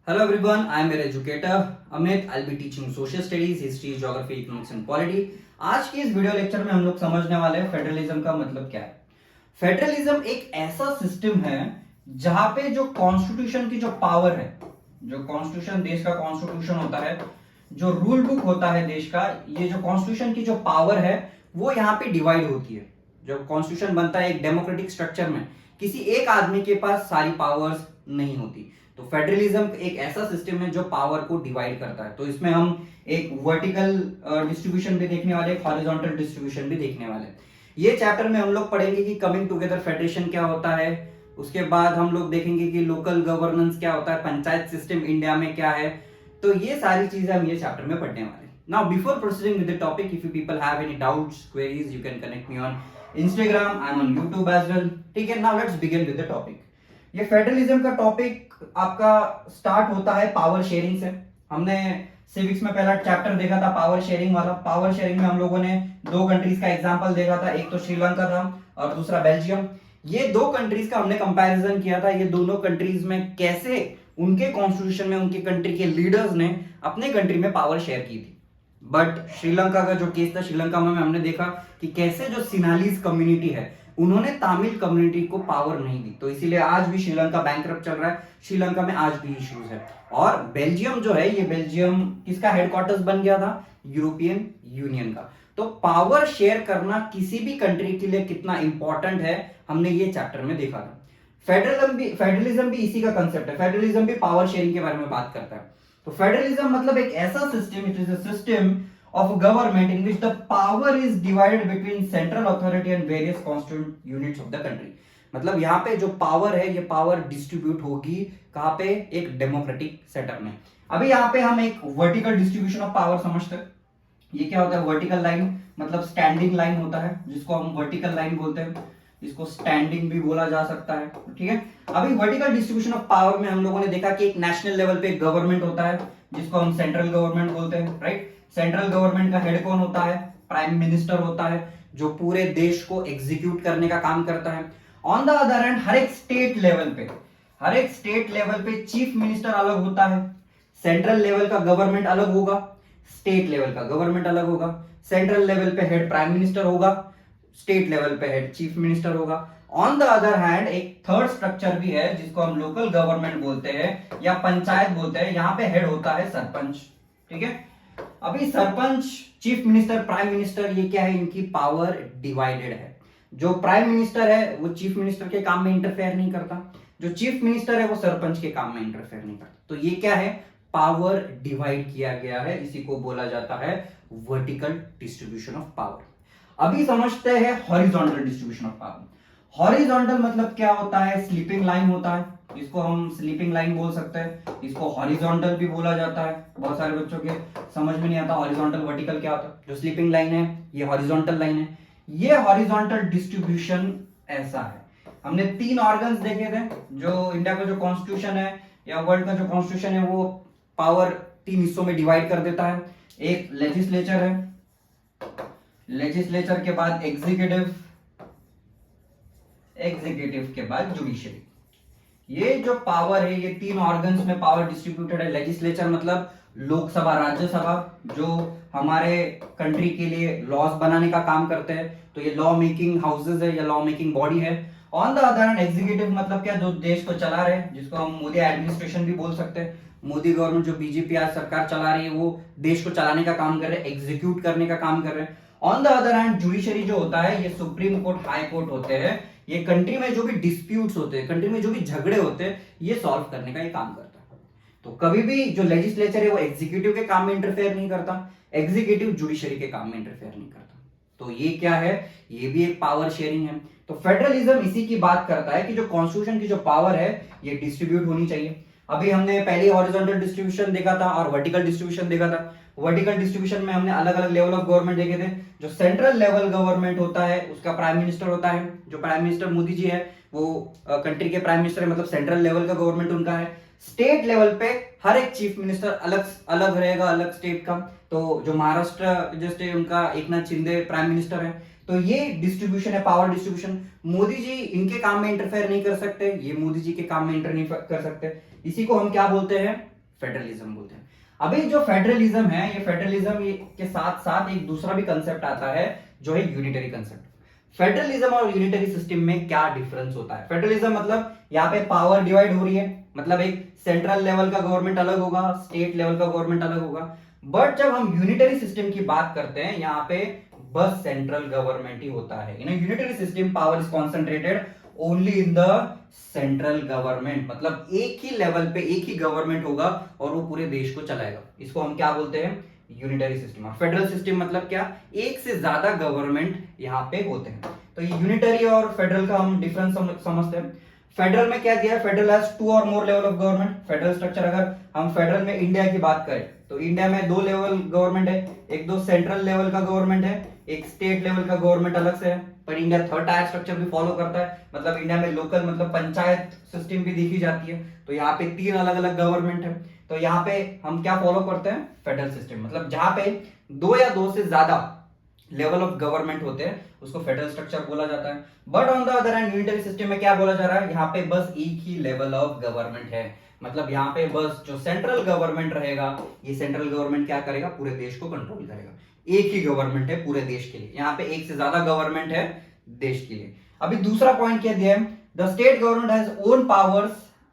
Hello everyone, I am your educator Amit. I'll be teaching social studies, history, geography, economics and polity. आज की इस video lecture में हम लोग समझने वाले हैं फेडरलिज्म का मतलब क्या है। फेडरलिज्म एक ऐसा सिस्टम है जहां पे जो कॉन्स्टिट्यूशन की जो पावर है, जो कॉन्स्टिट्यूशन देश का कॉन्स्टिट्यूशन होता है, जो रूल बुक होता है देश का, ये जो कॉन्स्टिट्यूशन की जो पावर है वो यहाँ पे डिवाइड होती है। जब कॉन्स्टिट्यूशन बनता है एक डेमोक्रेटिक स्ट्रक्चर में, किसी एक आदमी के पास सारी पावर्स नहीं होती। तो फेडरलिज्म एक ऐसा सिस्टम है जो पावर को डिवाइड करता है। तो इसमें हम एक वर्टिकल डिस्ट्रीब्यूशन भी देखने वाले, एक हॉरिजॉन्टल डिस्ट्रीब्यूशन भी देखने वाले। ये चैप्टर में हम लोग पढ़ेंगे कि कमिंग टुगेदर फेडरेशन क्या होता है। उसके बाद हम लोग देखेंगे कि लोकल गवर्नेंस क्या होता है, पंचायत सिस्टम इंडिया में क्या है। तो ये सारी चीजें हम ये चैप्टर में पढ़ने वाले। Now before proceeding with the topic, if you people have any doubts, queries, you can connect me on Instagram, I'm on YouTube as well। ठीक है, now let's begin with the topic. ये federalism का topic आपका start होता है power sharing से। हमने civics में पहला चैप्टर देखा था पावर शेयरिंग वाला। पावर शेयरिंग में हम लोगों ने दो कंट्रीज का एग्जांपल देखा था, एक तो श्रीलंका था और दूसरा बेल्जियम। ये दो कंट्रीज का हमने कंपैरिजन किया था, ये दोनों कंट्रीज में कैसे उनके कॉन्स्टिट्यूशन में उनके कंट्री के लीडर्स ने अपने कंट्री में पावर शेयर की थी। बट श्रीलंका का जो केस था, श्रीलंका में हमने देखा कि कैसे जो सिनालीज कम्युनिटी है उन्होंने तमिल कम्युनिटी को पावर नहीं दी। तो इसीलिए आज भी श्रीलंका बैंकरप्ट चल रहा है, श्रीलंका में आज भी इश्यूज है। और बेल्जियम जो है, ये बेल्जियम किसका हेडक्वार्टर्स बन गया था? यूरोपियन यूनियन का। तो पावर शेयर करना किसी भी कंट्री के लिए कितना इंपॉर्टेंट है, हमने ये चैप्टर में देखा था। फेडरलिज्म भी इसी का कंसेप्ट है। फेडरलिज्म भी पावर शेयरिंग के बारे में बात करता है। तो फेडरलिज्म मतलब एक ऐसा system, it is a system of a government in which the power is divided between central authority and various constituent units of the country। मतलब यहाँ पे जो पावर है, ये पावर डिस्ट्रीब्यूट होगी कहाँ पे? एक डेमोक्रेटिक सेटअप में। अभी यहाँ पे हम एक वर्टिकल डिस्ट्रीब्यूशन ऑफ पावर समझते हैं। ये क्या होता है? वर्टिकल लाइन मतलब स्टैंडिंग लाइन होता है, जिसको हम वर्टिकल लाइन बोलते हैं। इसको स्टैंडिंग भी बोला जा सकता है। ठीक है, अभी वर्टिकल डिस्ट्रीब्यूशन ऑफ पावर में हम लोगों ने देखा कि एक नेशनल लेवल पे एक गवर्नमेंट होता है जिसको हम सेंट्रल गवर्नमेंट बोलते हैं, राइट। सेंट्रल गवर्नमेंट का हेड कौन होता है? प्राइम मिनिस्टर होता है, जो पूरे देश को एग्जीक्यूट करने का काम करता है। ऑन द अदर हैंड हर एक स्टेट लेवल पे चीफ मिनिस्टर अलग होता है। सेंट्रल लेवल का गवर्नमेंट अलग होगा, स्टेट लेवल का गवर्नमेंट अलग होगा। सेंट्रल लेवल पे हेड प्राइम मिनिस्टर होगा, स्टेट लेवल पे हेड चीफ मिनिस्टर होगा। ऑन द अदर हैंड एक थर्ड स्ट्रक्चर भी है जिसको हम लोकल गवर्नमेंट बोलते हैं या पंचायत बोलते हैं। यहां पे हेड होता है सरपंच। ठीक है, अभी sarpanch, chief minister, prime minister, ये क्या है? इनकी पावर डिवाइडेड है। जो प्राइम मिनिस्टर है वो चीफ मिनिस्टर के काम में इंटरफेयर नहीं करता, जो चीफ मिनिस्टर है वो सरपंच के काम में इंटरफेयर नहीं करता। तो ये क्या है? पावर डिवाइड किया गया है, इसी को बोला जाता है वर्टिकल डिस्ट्रीब्यूशन ऑफ पावर। अभी समझते हैं horizontal distribution of power. Horizontal मतलब क्या होता है? स्लीपिंग लाइन होता है, इसको हम स्लीपिंग लाइन बोल सकते हैं। इसको हॉरिजॉन्टल भी बोला जाता है। बहुत सारे बच्चों के समझ में नहीं आता हॉरिजॉन्टल वर्टिकल क्या होता है। जो स्लीपिंग लाइन है ये हॉरिजॉन्टल लाइन है। ये हॉरिजॉन्टल डिस्ट्रीब्यूशन ऐसा है। हमने तीन ऑर्गन्स देखे थे। जो इंडिया का जो कॉन्स्टिट्यूशन है या वर्ल्ड का जो कॉन्स्टिट्यूशन है वो पावर तीन हिस्सों में डिवाइड कर देता है। एक लेजिस्लेचर है, लेजिस्लेचर के बाद एग्जीक्यूटिव, एग्जीक्यूटिव के बाद जुडिशरी। ये जो पावर है ये तीन ऑर्गन्स में पावर डिस्ट्रीब्यूटेड है। लेजिस्लेचर मतलब लोकसभा, राज्यसभा, जो हमारे कंट्री के लिए लॉज बनाने का काम करते हैं। तो ये लॉ मेकिंग हाउसेज है या लॉ मेकिंग बॉडी है। On the other hand executive मतलब क्या? जो देश को चला रहे हैं, जिसको हम मोदी एडमिनिस्ट्रेशन भी बोल सकते हैं। मोदी गवर्नमेंट, जो बीजेपी आज सरकार चला रही है, वो देश को चलाने का काम कर रहे हैं, एग्जीक्यूट करने का काम कर रहे हैं। On the other hand judiciary जो होता है, ये सुप्रीम कोर्ट, हाई कोर्ट होते हैं। ये कंट्री में जो भी डिस्प्यूट्स होते हैं, कंट्री में जो भी झगड़े होते हैं, ये सॉल्व करने का ये काम करता है। तो कभी भी जो लेजिस्लेचर है वो एग्जीक्यूटिव के काम में इंटरफेयर नहीं करता, एग्जीक्यूटिव जुडिशरी के काम में इंटरफेयर नहीं करता। तो ये क्या है? ये भी एक पावर शेयरिंग है। तो फेडरलिज्म इसी की बात करता है कि जो कॉन्स्टिट्यूशन की जो पावर है ये डिस्ट्रीब्यूट होनी चाहिए। अभी हमने पहले हॉरिजॉन्टल डिस्ट्रीब्यूशन देखा था और वर्टिकल डिस्ट्रीब्यूशन देखा था। वर्टिकल डिस्ट्रीब्यूशन में हमने अलग अलग लेवल ऑफ गवर्नमेंट देखे थे। जो सेंट्रल लेवल गवर्नमेंट होता है उसका प्राइम मिनिस्टर होता है। जो प्राइम मिनिस्टर मोदी जी है वो कंट्री के प्राइम मिनिस्टर है, मतलब सेंट्रल लेवल का गवर्नमेंट उनका है। स्टेट लेवल पे हर एक चीफ मिनिस्टर अलग अलग रहेगा, अलग स्टेट का। तो जो महाराष्ट्र जो स्टेट, उनका एकनाथ शिंदे प्राइम मिनिस्टर है। तो ये डिस्ट्रीब्यूशन है, पावर डिस्ट्रीब्यूशन। मोदी जी इनके काम में इंटरफेयर नहीं कर सकते, ये मोदी जी के काम में इंटर नहीं कर सकते। इसी को हम क्या बोलते हैं? फेडरलिज्म बोलते हैं। अभी जो फेडरलिज्म है, ये फेडरलिज्म के साथ साथ एक दूसरा भी कंसेप्ट आता है जो है यूनिटरी कंसेप्ट। फेडरलिज्म और यूनिटरी सिस्टम में क्या डिफरेंस होता है? फेडरलिज्म मतलब यहाँ पे पावर डिवाइड हो रही है, मतलब एक सेंट्रल लेवल का गवर्नमेंट अलग होगा, स्टेट लेवल का गवर्नमेंट अलग होगा। बट जब हम यूनिटरी सिस्टम की बात करते हैं, यहाँ पे बस सेंट्रल गवर्नमेंट ही होता है। In unitary system power is concentrated only in the central government, मतलब एक ही लेवल पे एक ही गवर्नमेंट होगा और वो पूरे देश को चलाएगा। इसको हम क्या बोलते हैं? Unitary system. और फेडरल सिस्टम मतलब क्या? एक से ज्यादा गवर्नमेंट यहाँ पे होते हैं। तो ये यूनिटरी और फेडरल का हम डिफरेंस समझते हैं। फेडरल में क्या दिया है? फेडरल हैज 2 और more level of government. Federal structure, अगर हम फेडरल में इंडिया की बात करें तो इंडिया में 2 लेवल गवर्नमेंट है, एक तो सेंट्रल लेवल का गवर्नमेंट है, एक स्टेट लेवल का गवर्नमेंट अलग से है। पर इंडिया 3rd टायर स्ट्रक्चर भी फॉलो करता है, मतलब इंडिया में लोकल मतलब पंचायत सिस्टम भी देखी जाती है। तो यहाँ पे 3 अलग अलग गवर्नमेंट है। तो यहाँ पे हम क्या फॉलो करते हैं? Federal system. मतलब जहां पे 2 या 2 से ज्यादा लेवल ऑफ गवर्नमेंट होते हैं उसको फेडरल स्ट्रक्चर बोला जाता है। But on the other hand unitary system में क्या बोला जा रहा है? यहाँ पे बस एक ही लेवल ऑफ गवर्नमेंट है, मतलब यहाँ पे बस जो सेंट्रल गवर्नमेंट रहेगा, ये सेंट्रल गवर्नमेंट क्या करेगा? पूरे देश को कंट्रोल करेगा। एक ही गवर्नमेंट है पूरे देश के लिए, यहाँ पे एक से ज्यादा गवर्नमेंट है देश के लिए। अभी दूसरा पॉइंट क्या दिया है? The state government has own powers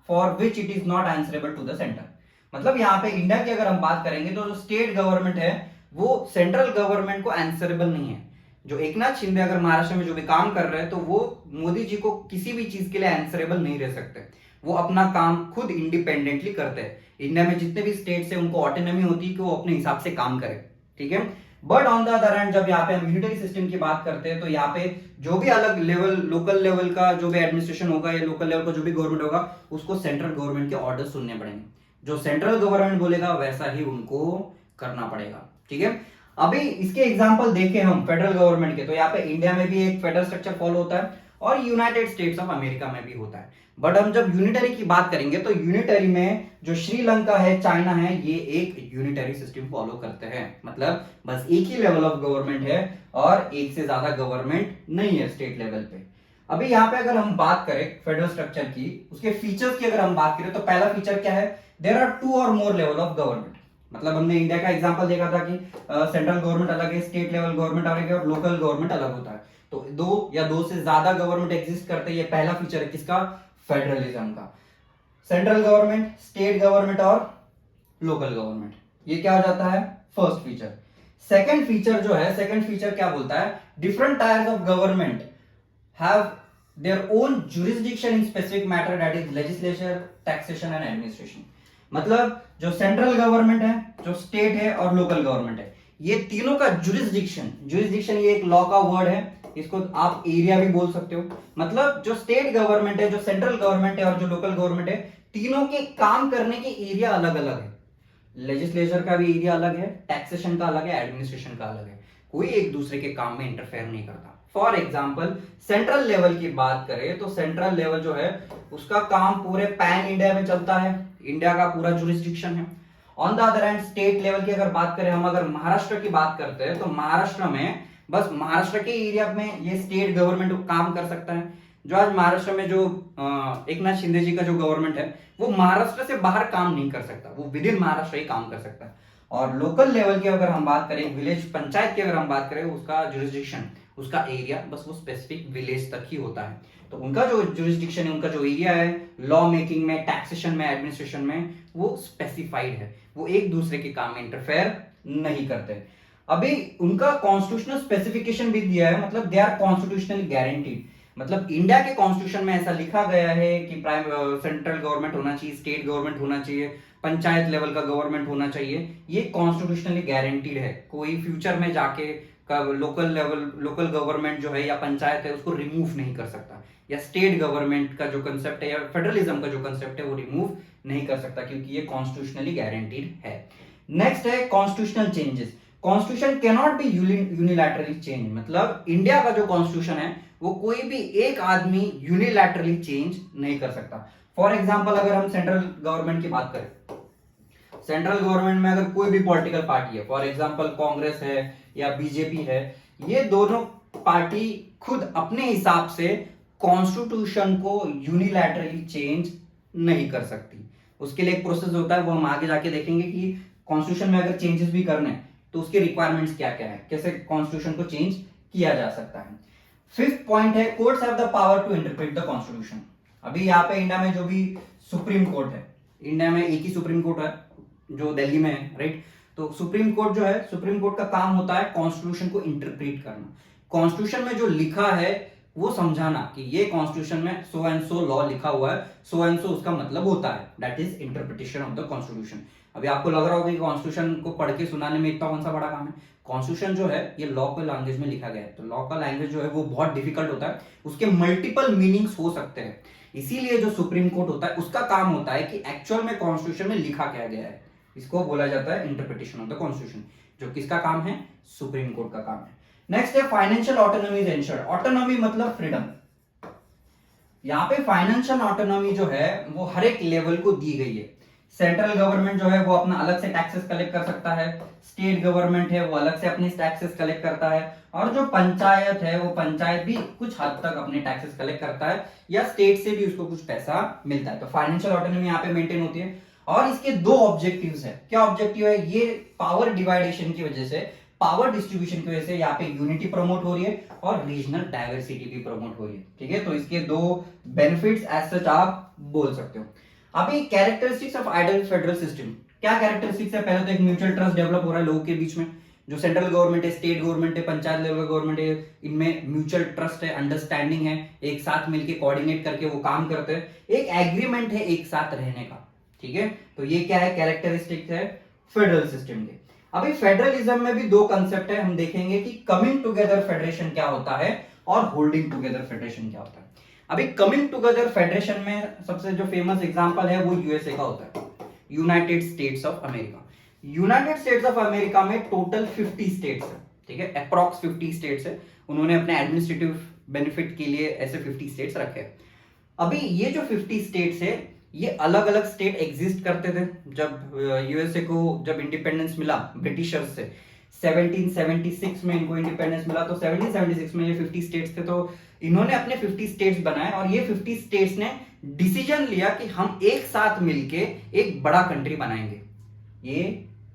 for which it is not answerable to the centre. मतलब यहाँ पे इंडिया की अगर हम बात करेंगे तो जो स्टेट गवर्नमेंट है वो सेंट्रल गवर्नमेंट को आंसरेबल नहीं है। जो एकनाथ शिंदे अगर महाराष्ट्र में जो भी काम कर रहे हैं तो वो मोदी जी को किसी भी चीज के लिए आंसरेबल नहीं रह सकते। वो अपना काम खुद इंडिपेंडेंटली करते हैं। इंडिया में जितने भी स्टेट्स है उनको ऑटोनॉमी होती है कि वो अपने हिसाब से काम करें, ठीक है। But on the other hand जब यहाँ पे हम यूनिटरी सिस्टम की बात करते हैं तो यहाँ पे जो भी अलग लेवल, लोकल लेवल का जो भी एडमिनिस्ट्रेशन होगा या लोकल लेवल का जो भी गवर्नमेंट होगा उसको सेंट्रल गवर्नमेंट के ऑर्डर सुनने पड़ेंगे। जो सेंट्रल गवर्नमेंट बोलेगा वैसा ही उनको करना पड़ेगा, ठीक है। अभी इसके एग्जांपल देखें हम फेडरल गवर्नमेंट के, तो यहाँ पे इंडिया में भी एक फेडरल स्ट्रक्चर फॉलो होता है और यूनाइटेड स्टेट्स ऑफ अमेरिका में भी होता है। बट हम जब यूनिटरी की बात करेंगे तो यूनिटरी में जो श्रीलंका है, चाइना है, ये एक यूनिटरी सिस्टम फॉलो करते हैं। मतलब बस एक ही लेवल ऑफ गवर्नमेंट है और एक से ज्यादा गवर्नमेंट नहीं है स्टेट लेवल पे। अभी यहाँ पे अगर हम बात करें फेडरल स्ट्रक्चर की, उसके फीचर्स की अगर हम बात करें तो पहला फीचर क्या है? देयर आर 2 और मोर लेवल ऑफ गवर्नमेंट। मतलब हमने इंडिया का एग्जांपल देखा था कि सेंट्रल गवर्नमेंट अलग है, स्टेट लेवल गवर्नमेंट अलग है और लोकल गवर्नमेंट अलग होता है। तो 2 या 2 से ज्यादा गवर्नमेंट एग्जिस्ट करते हैं। ये पहला फीचर है किसका? फेडरलिज्म का। सेंट्रल गवर्नमेंट, स्टेट गवर्नमेंट और लोकल गवर्नमेंट, ये क्या हो जाता है? First feature. सेकंड फीचर जो है, सेकंड फीचर क्या बोलता है? Different tyres of government have their own jurisdiction in specific matter, that is legislature, taxation and administration. मतलब जो सेंट्रल गवर्नमेंट है, जो स्टेट है और लोकल गवर्नमेंट है, ये तीनों का जुरिस्डिक्शन, जुरिस्डिक्शन ये एक लॉ का वर्ड है, इसको आप एरिया भी बोल सकते हो। मतलब जो स्टेट गवर्नमेंट है, जो सेंट्रल गवर्नमेंट है और जो लोकल गवर्नमेंट है, तीनों के काम करने के एरिया अलग अलग है। लेजिस्लेचर का भी एरिया अलग है, टैक्सेशन का अलग है, एडमिनिस्ट्रेशन का अलग है। कोई एक दूसरे के काम में इंटरफेयर नहीं करता। फॉर एग्जाम्पल सेंट्रल लेवल की बात करें तो सेंट्रल लेवल जो है उसका काम पूरे पैन इंडिया में चलता है, इंडिया का पूरा जुरिस्डिक्शन है। On the other hand state level की अगर बात करें, हम अगर महाराष्ट्र की बात करते हैं तो महाराष्ट्र में बस महाराष्ट्र के एरिया में ये स्टेट गवर्नमेंट काम कर सकता है। जो आज महाराष्ट्र में जो एकनाथ शिंदे जी का जो गवर्नमेंट है वो महाराष्ट्र से बाहर काम नहीं कर सकता, वो विद इन महाराष्ट्र ही काम कर सकता है। और लोकल लेवल की अगर हम बात करें, विलेज पंचायत की अगर हम बात करें, उसका जुरिस्डिक्शन, उसका एरिया बस वो स्पेसिफिक विलेज तक ही होता है। तो उनका जो जुरिस्डिक्शन है, उनका जो एरिया है लॉ मेकिंग में, टैक्सेशन में, एडमिनिस्ट्रेशन में, वो स्पेसिफाइड है। वो एक दूसरे के काम में इंटरफेयर नहीं करते। अभी उनका कॉन्स्टिट्यूशनल स्पेसिफिकेशन भी दिया है, मतलब दे आर कॉन्स्टिट्यूशनली गारंटीड। मतलब इंडिया के कॉन्स्टिट्यूशन में ऐसा लिखा गया है कि सेंट्रल गवर्नमेंट होना चाहिए, स्टेट गवर्नमेंट होना चाहिए, पंचायत लेवल का गवर्नमेंट होना चाहिए। ये कॉन्स्टिट्यूशनली गारंटीड है। कोई फ्यूचर में जाके लोकल लेवल, लोकल गवर्नमेंट जो है या पंचायत है उसको रिमूव नहीं कर सकता, या स्टेट गवर्नमेंट का जो कंसेप्ट है या फेडरलिज्म का जो कंसेप्ट है वो रिमूव नहीं कर सकता, क्योंकि ये कॉन्स्टिट्यूशनली गारंटीड है। नेक्स्ट है constitutional changes. Constitution can not be unilaterally change. मतलब इंडिया का जो कॉन्स्टिट्यूशन है वो कोई भी एक आदमी यूनिलैटरली चेंज नहीं कर सकता। फॉर एग्जाम्पल अगर हम सेंट्रल गवर्नमेंट की बात करें, सेंट्रल गवर्नमेंट में अगर कोई भी पॉलिटिकल पार्टी है, फॉर एग्जांपल कांग्रेस है या बीजेपी है, ये दोनों पार्टी खुद अपने हिसाब से कॉन्स्टिट्यूशन को यूनिलैटरली चेंज नहीं कर सकती। उसके लिए एक प्रोसेस होता है, वो हम आगे जाके देखेंगे कि कॉन्स्टिट्यूशन में अगर चेंजेस भी करने हैं तो उसके रिक्वायरमेंट्स क्या क्या है, कैसे कॉन्स्टिट्यूशन को चेंज किया जा सकता है। फिफ्थ पॉइंट है courts have the power to interpret the constitution. अभी यहाँ पे इंडिया में जो भी सुप्रीम कोर्ट है, इंडिया में एक ही सुप्रीम कोर्ट है जो दिल्ली में है, राइट। तो सुप्रीम कोर्ट जो है, सुप्रीम कोर्ट का काम होता है कॉन्स्टिट्यूशन को इंटरप्रेट करना, कॉन्स्टिट्यूशन में जो लिखा है वो समझाना कि ये कॉन्स्टिट्यूशन में सो एंड सो लॉ लिखा हुआ है, सो एंड सो उसका मतलब होता है, that is interpretation of the constitution. अभी आपको लग रहा होगा कि कॉन्स्टिट्यूशन को पढ़ के सुनाने में इतना कौन सा बड़ा काम है। कॉन्स्टिट्यूशन जो है ये लॉ का लैंग्वेज में लिखा गया है, तो लॉ का लैंग्वेज जो है वो बहुत डिफिकल्ट होता है, उसके मल्टीपल मीनिंग्स हो सकते हैं। इसीलिए जो सुप्रीम कोर्ट होता है उसका काम होता है कि एक्चुअल में कॉन्स्टिट्यूशन में लिखा क्या गया है, इसको बोला जाता है इंटरप्रिटेशन ऑफ द कॉन्स्टिट्यूशन, जो किसका काम है, सुप्रीम कोर्ट का काम है। नेक्स्ट है financial autonomy is ensured. Autonomy मतलब फ्रीडम। यहाँ पे फाइनेंशियल ऑटोनॉमी जो है वो हर एक लेवल को दी गई है। सेंट्रल गवर्नमेंट जो है वो अपना अलग से टैक्सेस कलेक्ट कर सकता है, स्टेट गवर्नमेंट है वो अलग से अपने टैक्सेस कलेक्ट करता है, और जो पंचायत है वो पंचायत भी कुछ हद तक अपने टैक्सेस कलेक्ट करता है, या स्टेट से भी उसको कुछ पैसा मिलता है। तो फाइनेंशियल ऑटोनॉमी यहाँ पे मेंटेन होती है। और इसके दो ऑब्जेक्टिव्स है। क्या ऑब्जेक्टिव है, ये पावर डिवाइडेशन की वजह से, पावर डिस्ट्रीब्यूशन की वजह से यहाँ पे यूनिटी प्रमोट हो रही है और रीजनल डाइवर्सिटी भी प्रमोट हो रही है, ठीक है। तो इसके दो बेनिफिट्स एज सच आप बोल सकते हो। अभी characteristics of ideal federal system, क्या कैरेक्टरिस्टिक्स है, पहले तो एक म्यूचुअल ट्रस्ट डेवलप हो रहा है लोगों के बीच में, जो सेंट्रल गवर्नमेंट है, स्टेट गवर्नमेंट है, पंचायत लेवल गवर्नमेंट है, इनमें म्यूचुअल ट्रस्ट है, अंडरस्टैंडिंग है, एक साथ मिलकर कोऑर्डिनेट करके वो काम करते हैं, एक एग्रीमेंट है एक साथ रहने का, ठीक है। तो ये क्या है, कैरेक्टरिस्टिक्स है फेडरल सिस्टम के। अभी फेडरलिज्म में भी दो कंसेप्ट है, हम देखेंगे कि कमिंग टुगेदर फेडरेशन क्या होता है और होल्डिंग टुगेदर फेडरेशन क्या होता है। अभी कमिंग टुगेदर फेडरेशन में सबसे जो फेमस एग्जांपल है वो यूएसए का होता है, United states of America. United states of America में टोटल 50 स्टेट्स है, ठीक है, अप्रॉक्स 50 स्टेट्स है। उन्होंने अपने एडमिनिस्ट्रेटिव बेनिफिट के लिए ऐसे 50 स्टेट्स रखे हैं। अभी ये जो 50 स्टेट्स है ये अलग अलग स्टेट एग्जिस्ट करते थे जब यूएसए को जब इंडिपेंडेंस मिला ब्रिटिशर्स से 1776 में इनको इंडिपेंडेंस मिला। तो 1776 में ये 50 स्टेट्स थे, तो इन्होंने अपने 50 स्टेट्स बनाए और ये 50 स्टेट्स ने डिसीजन लिया कि हम एक साथ मिलके एक बड़ा कंट्री बनाएंगे। ये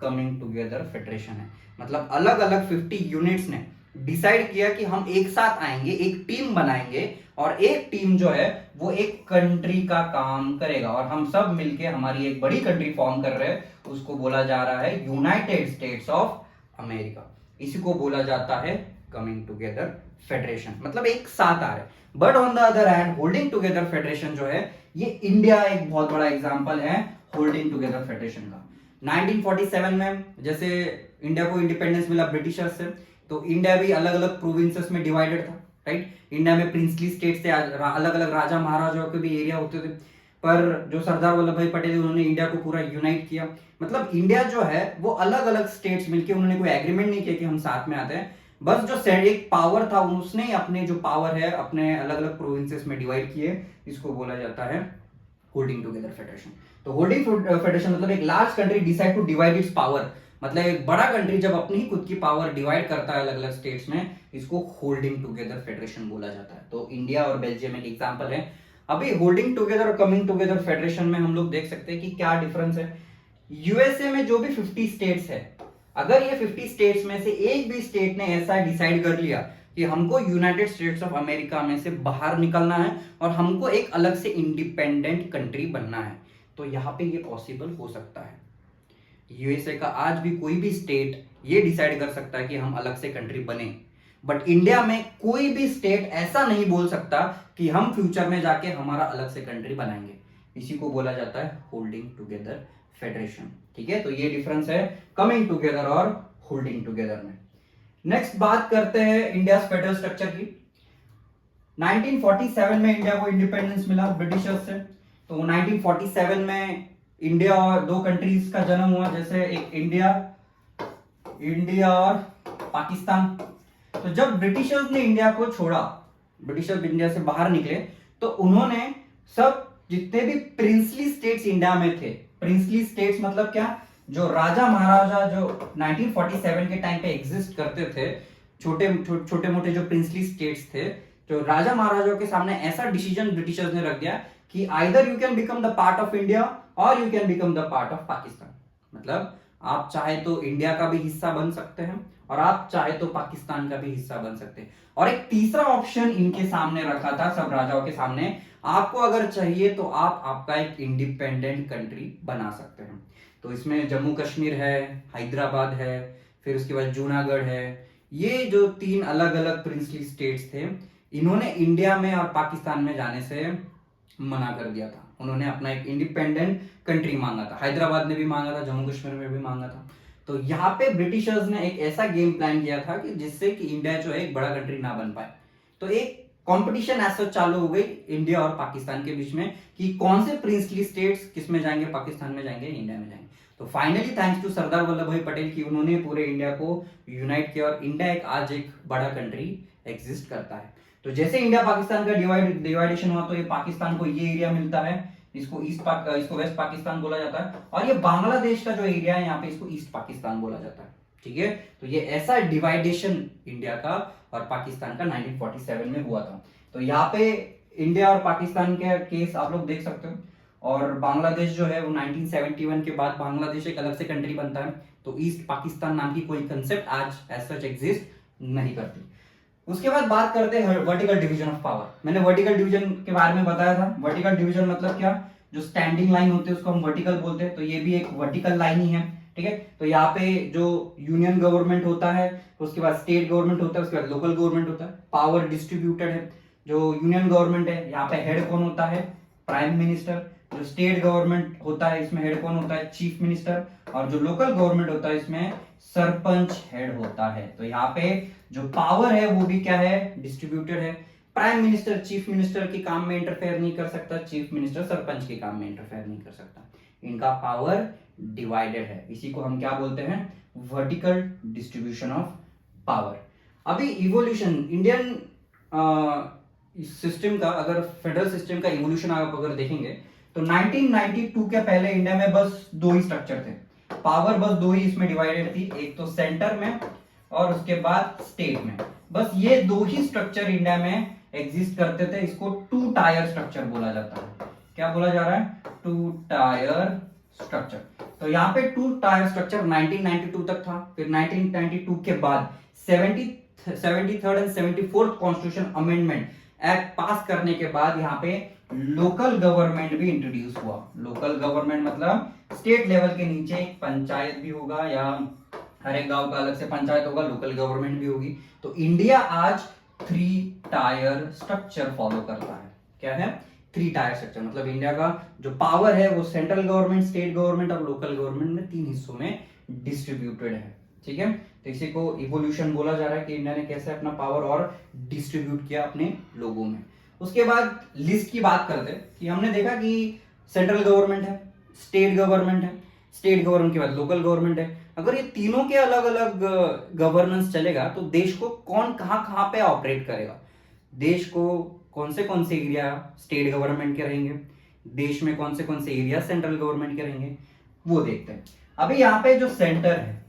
कमिंग टुगेदर फेडरेशन है, मतलब अलग अलग 50 यूनिट्स ने डिसाइड किया कि हम एक साथ आएंगे, एक टीम बनाएंगे और एक टीम जो है वो एक कंट्री का काम करेगा और हम सब मिलके हमारी एक बड़ी कंट्री फॉर्म कर रहे हैं, उसको बोला जा रहा है यूनाइटेड स्टेट्स ऑफ अमेरिका। इसी को बोला जाता है कमिंग टुगेदर फेडरेशन, मतलब एक साथ आ रहे। But on the other hand holding together federation जो है ये इंडिया एक बहुत बड़ा एग्जांपल है होल्डिंग टुगेदर फेडरेशन का। 1947 में जैसे इंडिया को इंडिपेंडेंस मिला ब्रिटिशर्स से, तो इंडिया भी अलग अलग प्रोविंसेस में डिवाइडेड था, राइट। इंडिया में प्रिंसली स्टेट से अलग अलग राजा महाराजाओं के भी एरिया होते थे, पर जो सरदार वल्लभ भाई पटेल उन्होंने इंडिया को पूरा यूनाइट किया। मतलब इंडिया जो है वो अलग अलग स्टेट्स मिलके उन्होंने कोई एग्रीमेंट नहीं किया कि हम साथ में आते हैं, बस जो एक पावर था उसने अपने जो पावर है अपने अलग अलग प्रोविंसेस में डिवाइड किए, इसको बोला जाता है होल्डिंग टुगेदर फेडरेशन। तो होल्डिंग फेडरेशन मतलब एक large country decide to divide its power, मतलब एक बड़ा कंट्री जब अपनी खुद की पावर डिवाइड करता है अलग अलग स्टेट्स में, इसको होल्डिंग टुगेदर फेडरेशन बोला जाता है। तो इंडिया और बेल्जियम एक एग्जांपल है। अभी होल्डिंग टुगेदर और कमिंग टुगेदर फेडरेशन में हम लोग देख सकते हैं कि क्या डिफरेंस है। यूएसए में जो भी 50 स्टेट्स है, अगर ये 50 स्टेट्स में से एक भी स्टेट ने ऐसा डिसाइड कर लिया कि हमको यूनाइटेड स्टेट्स ऑफ अमेरिका में से बाहर निकलना है और हमको एक अलग से इंडिपेंडेंट कंट्री बनना है, तो यहाँ पे ये पॉसिबल हो सकता है। यूएसए का आज भी कोई भी स्टेट ये डिसाइड कर सकता है कि हम अलग से कंट्री बने, बट इंडिया में कोई भी स्टेट ऐसा नहीं बोल सकता कि हम फ्यूचर में जाके हमारा अलग से कंट्री बनाएंगे। इसी को बोला जाता है होल्डिंग टुगेदर फेडरेशन, ठीक है। तो ये डिफरेंस है कमिंग टुगेदर और होल्डिंग टुगेदर में। नेक्स्ट बात करते हैं इंडिया फेडरल स्ट्रक्चर की। 1947 में इंडिया को इंडिपेंडेंस मिला ब्रिटिशर्स से, तो 1947 में इंडिया और दो कंट्रीज का जन्म हुआ, जैसे एक इंडिया और पाकिस्तान। तो जब ब्रिटिशर्स ने इंडिया को छोड़ा, ब्रिटिशर्स इंडिया से बाहर निकले, तो उन्होंने सब जितने भी प्रिंसली स्टेट्स इंडिया में थे, प्रिंसली स्टेट्स मतलब क्या, जो राजा महाराजा जो 1947 के टाइम पे एग्जिस्ट करते थे, छोटे मोटे जो प्रिंसली स्टेट्स थे, जो राजा महाराजाओं के सामने ऐसा डिसीजन ब्रिटिशर्स ने रख दिया कि either you can become the part of India और you can become the part of Pakistan. मतलब आप चाहे तो इंडिया का भी हिस्सा बन सकते हैं और आप चाहे तो पाकिस्तान का भी हिस्सा बन सकते हैं। और एक तीसरा ऑप्शन इनके सामने रखा था सब राजाओं के सामने, आपको अगर चाहिए तो आप आपका एक इंडिपेंडेंट कंट्री बना सकते हैं। तो इसमें जम्मू कश्मीर है, हैदराबाद है, फिर उसके बाद जूनागढ़ है। ये जो 3 अलग अलग प्रिंसली स्टेट्स थे, इन्होंने इंडिया में और पाकिस्तान में जाने से मना कर दिया था। उन्होंने अपना एक इंडिपेंडेंट कंट्री मांगा था। हैदराबाद ने भी मांगा था, जम्मू कश्मीर में भी मांगा था। तो यहाँ पे ब्रिटिशर्स ने एक ऐसा गेम प्लान किया था कि जिससे कि इंडिया जो है एक बड़ा कंट्री ना बन पाए। तो एक कंपटीशन ऐसा चालू हो गई इंडिया और पाकिस्तान के बीच में कि कौन से प्रिंसली स्टेट्स किस में जाएंगे, पाकिस्तान में जाएंगे, इंडिया में जाएंगे। तो finally thanks to Sardar Vallabh भाई पटेल की उन्होंने पूरे इंडिया को यूनाइट किया और इंडिया एक आज एक बड़ा कंट्री एग्जिस्ट करता है। तो जैसे इंडिया पाकिस्तान का डिवाइडेशन हुआ तो ये पाकिस्तान को ये एरिया मिलता है, इसको इसको वेस्ट पाकिस्तान बोला जाता है, और ये बांग्लादेश का जो एरिया है यहाँ पे इसको ईस्ट पाकिस्तान बोला जाता है। ठीक है, तो ये ऐसा डिवाइडेशन इंडिया का और पाकिस्तान का 1947 में हुआ था। तो यहाँ पे इंडिया और पाकिस्तान के केस आप लोग देख सकते हो। और बांग्लादेश जो है वो 1971 के बाद बांग्लादेश एक अलग से कंट्री बनता है। तो ईस्ट पाकिस्तान नाम की कोई कंसेप्ट आज एज सच एग्जिस्ट नहीं करती। उसके बाद बात करते हैं वर्टिकल डिवीजन ऑफ पावर। मैंने वर्टिकल डिवीजन के बारे में बताया था। वर्टिकल डिवीजन मतलब क्या, जो स्टैंडिंग लाइन होती है उसको हम वर्टिकल बोलते हैं। तो ये भी एक वर्टिकल लाइन ही है। ठीक है, तो यहाँ पे जो यूनियन गवर्नमेंट होता है, उसके बाद स्टेट गवर्नमेंट होता है, उसके बाद लोकल गवर्नमेंट होता है। पावर डिस्ट्रीब्यूटेड है। जो यूनियन गवर्नमेंट है यहाँ पे हेड कौन होता है, प्राइम मिनिस्टर। जो स्टेट गवर्नमेंट होता है इसमें हेड कौन होता है, चीफ मिनिस्टर। और जो लोकल गवर्नमेंट होता है इसमें सरपंच हेड होता है। तो यहाँ पे जो पावर है वो भी क्या है, डिस्ट्रीब्यूटेड है। प्राइम मिनिस्टर चीफ मिनिस्टर के काम में इंटरफेयर नहीं कर सकता, चीफ मिनिस्टर सरपंच के काम में इंटरफेयर नहीं कर सकता। इनका पावर डिवाइडेड है। इसी को हम क्या बोलते हैं, वर्टिकल डिस्ट्रीब्यूशन ऑफ पावर। अभी इवोल्यूशन इंडियन सिस्टम का, अगर फेडरल सिस्टम का इवोल्यूशन आप अगर देखेंगे तो 1992 के पहले इंडिया में बस 2 ही स्ट्रक्चर थे। पावर बस 2 ही इसमें डिवाइडेड थी, एक तो सेंटर में और उसके बाद स्टेट में। बस ये 2 ही स्ट्रक्चर इंडिया में एग्जिस्ट करते थे। इसको 2 टायर स्ट्रक्चर बोला जाता है। क्या बोला जा रहा है, 2 टायर स्ट्रक्चर। तो यहाँ पे 2 टायर स्ट्रक्चर 1992 तक था। फिर 1992 के बाद 73rd and 74th constitution amendment act पास करने के बाद यहाँ पे लोकल गवर्नमेंट भी इंट्रोड्यूस हुआ। लोकल गवर्नमेंट मतलब स्टेट लेवल के नीचे एक पंचायत भी होगा, या हर एक गांव का अलग से पंचायत होगा, लोकल गवर्नमेंट भी होगी। तो इंडिया आज 3 टायर स्ट्रक्चर फॉलो करता है। क्या है, 3 टायर स्ट्रक्चर। मतलब इंडिया का जो पावर है वो सेंट्रल गवर्नमेंट, स्टेट गवर्नमेंट और लोकल गवर्नमेंट में 3 हिस्सों में डिस्ट्रीब्यूटेड है। ठीक है, तो इसी को इवोल्यूशन बोला जा रहा है कि इंडिया ने कैसे अपना पावर और डिस्ट्रीब्यूट किया अपने लोगों में। उसके बाद लिस्ट की बात करते हैं कि हमने देखा कि सेंट्रल गवर्नमेंट है, स्टेट गवर्नमेंट है, स्टेट गवर्नमेंट के बाद लोकल गवर्नमेंट है। अगर ये तीनों के अलग अलग गवर्नेंस चलेगा तो देश को कौन कहां कहां पे ऑपरेट करेगा, देश को कौन से एरिया स्टेट गवर्नमेंट के रहेंगे, देश में कौन से एरिया सेंट्रल गवर्नमेंट के रहेंगे, वो देखते हैं। अभी यहाँ पे जो सेंटर है,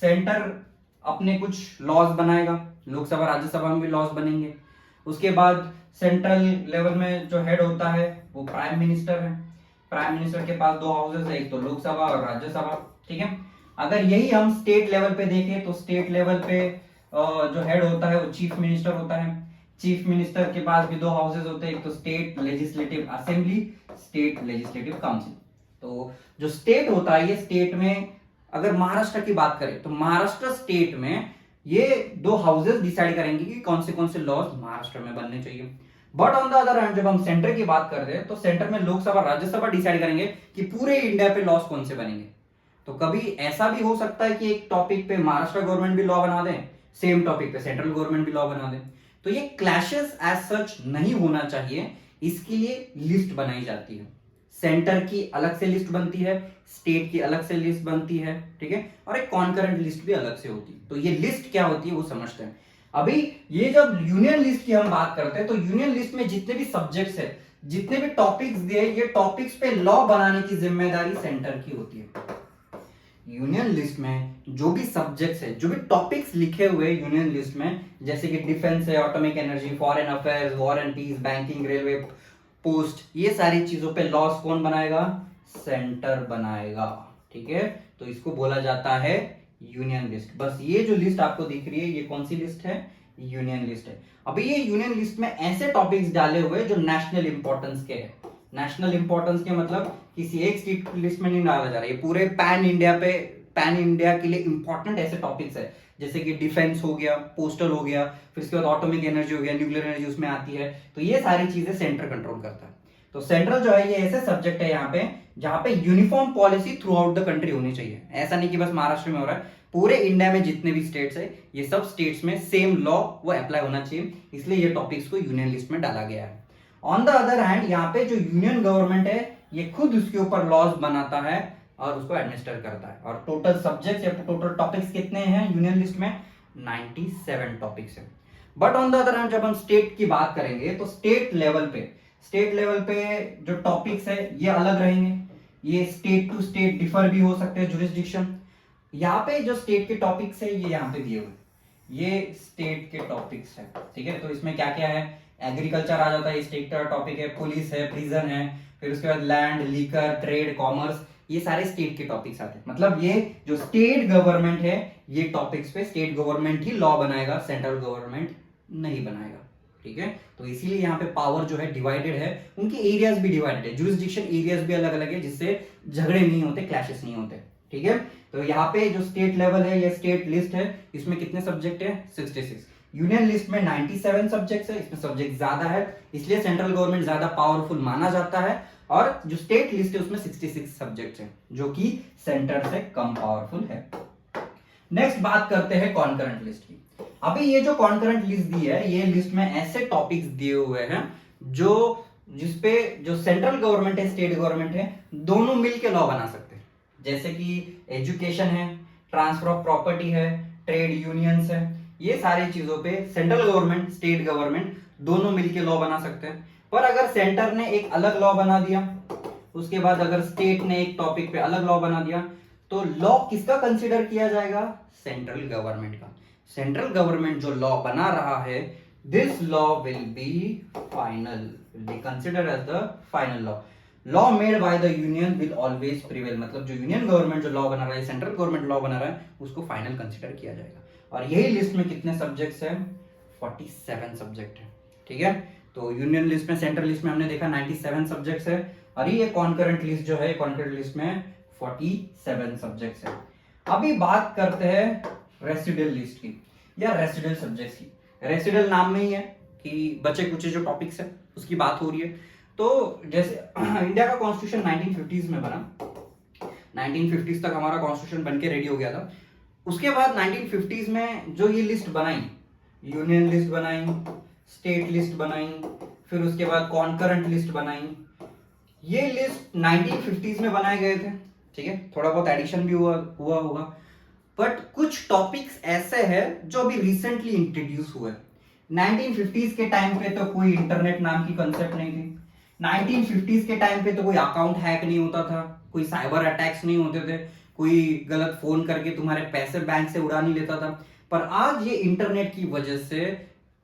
सेंटर अपने कुछ लॉज बनाएगा, लोकसभा राज्यसभा में भी लॉज बनेंगे। उसके बाद सेंट्रल लेवल में जो हेड होता है वो प्राइम मिनिस्टर है। प्राइम मिनिस्टर के पास 2 हाउसेस है, एक तो लोकसभा और राज्यसभा। ठीक है, अगर यही हम स्टेट लेवल पे देखें तो स्टेट लेवल पे जो हेड होता है वो चीफ मिनिस्टर होता है। चीफ मिनिस्टर के पास भी 2 हाउसेस होते हैं, एक तो state legislative assembly, state legislative council. तो जो स्टेट होता है, ये स्टेट में अगर महाराष्ट्र की बात करें तो महाराष्ट्र स्टेट में ये 2 हाउसेस डिसाइड करेंगे कि कौन से लॉज महाराष्ट्र में बनने चाहिए। But on the other hand जब हम सेंटर की बात करते हैं तो सेंटर में लोकसभा राज्यसभा डिसाइड करेंगे कि पूरे इंडिया पे लॉज कौन से बनेंगे। तो कभी ऐसा भी हो सकता है कि एक टॉपिक पे महाराष्ट्र गवर्नमेंट भी लॉ बना दे, सेम टॉपिक पे सेंट्रल गवर्नमेंट भी लॉ बना दे। तो ये क्लैशेस एज सच नहीं होना चाहिए, इसके लिए लिस्ट बनाई जाती है। सेंटर की अलग से लिस्ट बनती है, स्टेट की अलग से लिस्ट बनती है। ठीक है, और एक कॉन्करेंट लिस्ट भी अलग से होती है। तो ये लिस्ट क्या होती है वो समझते हैं। अभी ये जब यूनियन लिस्ट की हम बात करते हैं तो यूनियन लिस्ट में जितने भी सब्जेक्ट्स है, जितने भी टॉपिक्स दिए, ये टॉपिक्स पे लॉ बनाने की जिम्मेदारी सेंटर की होती है। यूनियन लिस्ट में जो भी सब्जेक्ट्स है, जो भी टॉपिक्स लिखे हुए यूनियन लिस्ट में, जैसे कि डिफेंस है, atomic energy, foreign affairs, war and peace, banking, railway, post, ये सारी चीजों पे लॉस कौन बनाएगा, सेंटर बनाएगा। ठीक है, तो इसको बोला जाता है यूनियन लिस्ट। बस ये जो लिस्ट आपको दिख रही है ये कौन सी लिस्ट है? यूनियन लिस्ट है। अभी ये यूनियन लिस्ट में ऐसे टॉपिक्स डाले हुए जो नेशनल इंपॉर्टेंस के हैं। नेशनल इंपॉर्टेंस के मतलब किसी एक स्टेट लिस्ट में नहीं डाला जा रहा है, ये पूरे पैन इंडिया के लिए इंपॉर्टेंट ऐसे टॉपिक्स है, जैसे कि डिफेंस हो गया, पोस्टल हो गया, फिर उसके बाद एटॉमिक एनर्जी हो गया, न्यूक्लियर एनर्जी उसमें आती है। तो ये सारी चीजें सेंटर कंट्रोल करता है। तो सेंट्रल जो है ये ऐसे सब्जेक्ट है यहाँ पे जहां पे uniform policy through out the country होनी चाहिए। ऐसा नहीं कि बस महाराष्ट्र में हो रहा है, पूरे इंडिया में जितने भी स्टेट्स है ये सब स्टेट्स में सेम लॉ वो अप्लाई होना चाहिए, इसलिए ये टॉपिक्स को यूनियन लिस्ट में डाला गया है। ऑन द अदर हैंड यहाँ पे जो यूनियन गवर्नमेंट है ये खुद उसके ऊपर लॉज बनाता है और उसको एडमिनिस्टर करता है। और टोटल सब्जेक्ट्स या टोटल टॉपिक्स कितने हैं यूनियन लिस्ट में? 97 टॉपिक्स है। But on the other hand जब हम स्टेट की बात करेंगे तो स्टेट लेवल पे जो टॉपिक्स है ये अलग रहेंगे। ये स्टेट टू स्टेट डिफर भी हो सकते हैं जुरिस्डिक्शन। यहाँ पे जो स्टेट के टॉपिक्स है ये यहाँ पे दिए हुए, ये स्टेट के टॉपिक्स है। ठीक है, तो इसमें क्या क्या है? एग्रीकल्चर आ जाता है, स्टेट का टॉपिक है, पुलिस है, प्रिजन है, फिर उसके बाद लैंड, लीकर, ट्रेड, कॉमर्स, ये सारे स्टेट के टॉपिक्स आते हैं। मतलब ये जो स्टेट गवर्नमेंट है ये टॉपिक्स पे स्टेट गवर्नमेंट ही लॉ बनाएगा, सेंट्रल गवर्नमेंट नहीं बनाएगा। ठीक है, तो इसीलिए यहाँ पे पावर जो है डिवाइडेड है, उनके एरियाज भी डिवाइडेड है, जुरिस्डिक्शन एरियाज भी अलग अलग है, जिससे झगड़े नहीं होते, क्लैशेस नहीं होते। ठीक है, तो यहाँ पे जो स्टेट लेवल है या स्टेट लिस्ट है इसमें कितने सब्जेक्ट है? 66। यूनियन लिस्ट में 97 सब्जेक्ट्स है, इसमें सब्जेक्ट ज्यादा है इसलिए सेंट्रल गवर्नमेंट ज्यादा पावरफुल माना जाता है। और जो स्टेट लिस्ट है उसमें 66 सब्जेक्ट्स है जो कि सेंटर से कम पावरफुल है। नेक्स्ट बात करते हैं कॉन्करेंट लिस्ट की। अभी ये जो कॉन्करेंट लिस्ट दी है ये लिस्ट में ऐसे टॉपिक्स दिए हुए हैं जो जिसपे जो सेंट्रल गवर्नमेंट है, स्टेट गवर्नमेंट है, दोनों मिलकर लॉ बना सकते हैं। जैसे कि एजुकेशन है, ट्रांसफर ऑफ प्रॉपर्टी है, ट्रेड यूनियंस है, ये सारी चीजों पे सेंट्रल गवर्नमेंट, स्टेट गवर्नमेंट दोनों मिलकर लॉ बना सकते हैं। पर अगर सेंटर ने एक अलग लॉ बना दिया, उसके बाद अगर स्टेट ने एक टॉपिक पे अलग लॉ बना दिया, तो लॉ किसका कंसीडर किया जाएगा? सेंट्रल गवर्नमेंट का। सेंट्रल गवर्नमेंट जो लॉ बना रहा है, this law will be final, will be considered as the final law. Law made by the union will always prevail. मतलब जो यूनियन गवर्नमेंट जो लॉ बना रहा है, सेंट्रल गवर्नमेंट लॉ बना रहा है, उसको फाइनल कंसिडर किया जाएगा। और यही लिस्ट में कितने सब्जेक्ट्स हैं? 47 सब्जेक्ट है। ठीक है, तो यूनियन लिस्ट में, सेंट्रल लिस्ट में हमने देखा 97 सब्जेक्ट्स है, और ये कॉन्करेंट लिस्ट जो है, कॉन्करेंट लिस्ट में 47 सब्जेक्ट्स है। अभी बात करते हैं रेसिडुअल लिस्ट की या रेसिडुअल सब्जेक्ट्स की। रेसिडुअल नाम में ही है कि बचे कुचे जो टॉपिक्स है उसकी बात हो रही है। तो जैसे इंडिया का कॉन्स्टिट्यूशन 1950s में बना, 1950s तक हमारा कॉन्स्टिट्यूशन बनके रेडी हो गया था। उसके बाद 1950s में जो ये लिस्ट बनाई, यूनियन लिस्ट बनाई, स्टेट लिस्ट बनाई, फिर उसके बाद कॉन्करेंट लिस्ट बनाई, ये लिस्ट 1950s में बनाए गए थे। ठीक है, थोड़ा बहुत एडिशन भी हुआ होगा, बट कुछ टॉपिक्स ऐसे हैं जो अभी रिसेंटली इंट्रोड्यूस हुए। 1950s के टाइम पे तो कोई इंटरनेट नाम की कंसेप्ट नहीं थी। 1950s के टाइम पे तो कोई अकाउंट हैक नहीं होता था, कोई साइबर अटैक्स नहीं होते थे, कोई गलत फोन करके तुम्हारे पैसे बैंक से उड़ा नहीं लेता था। पर आज ये इंटरनेट की वजह से,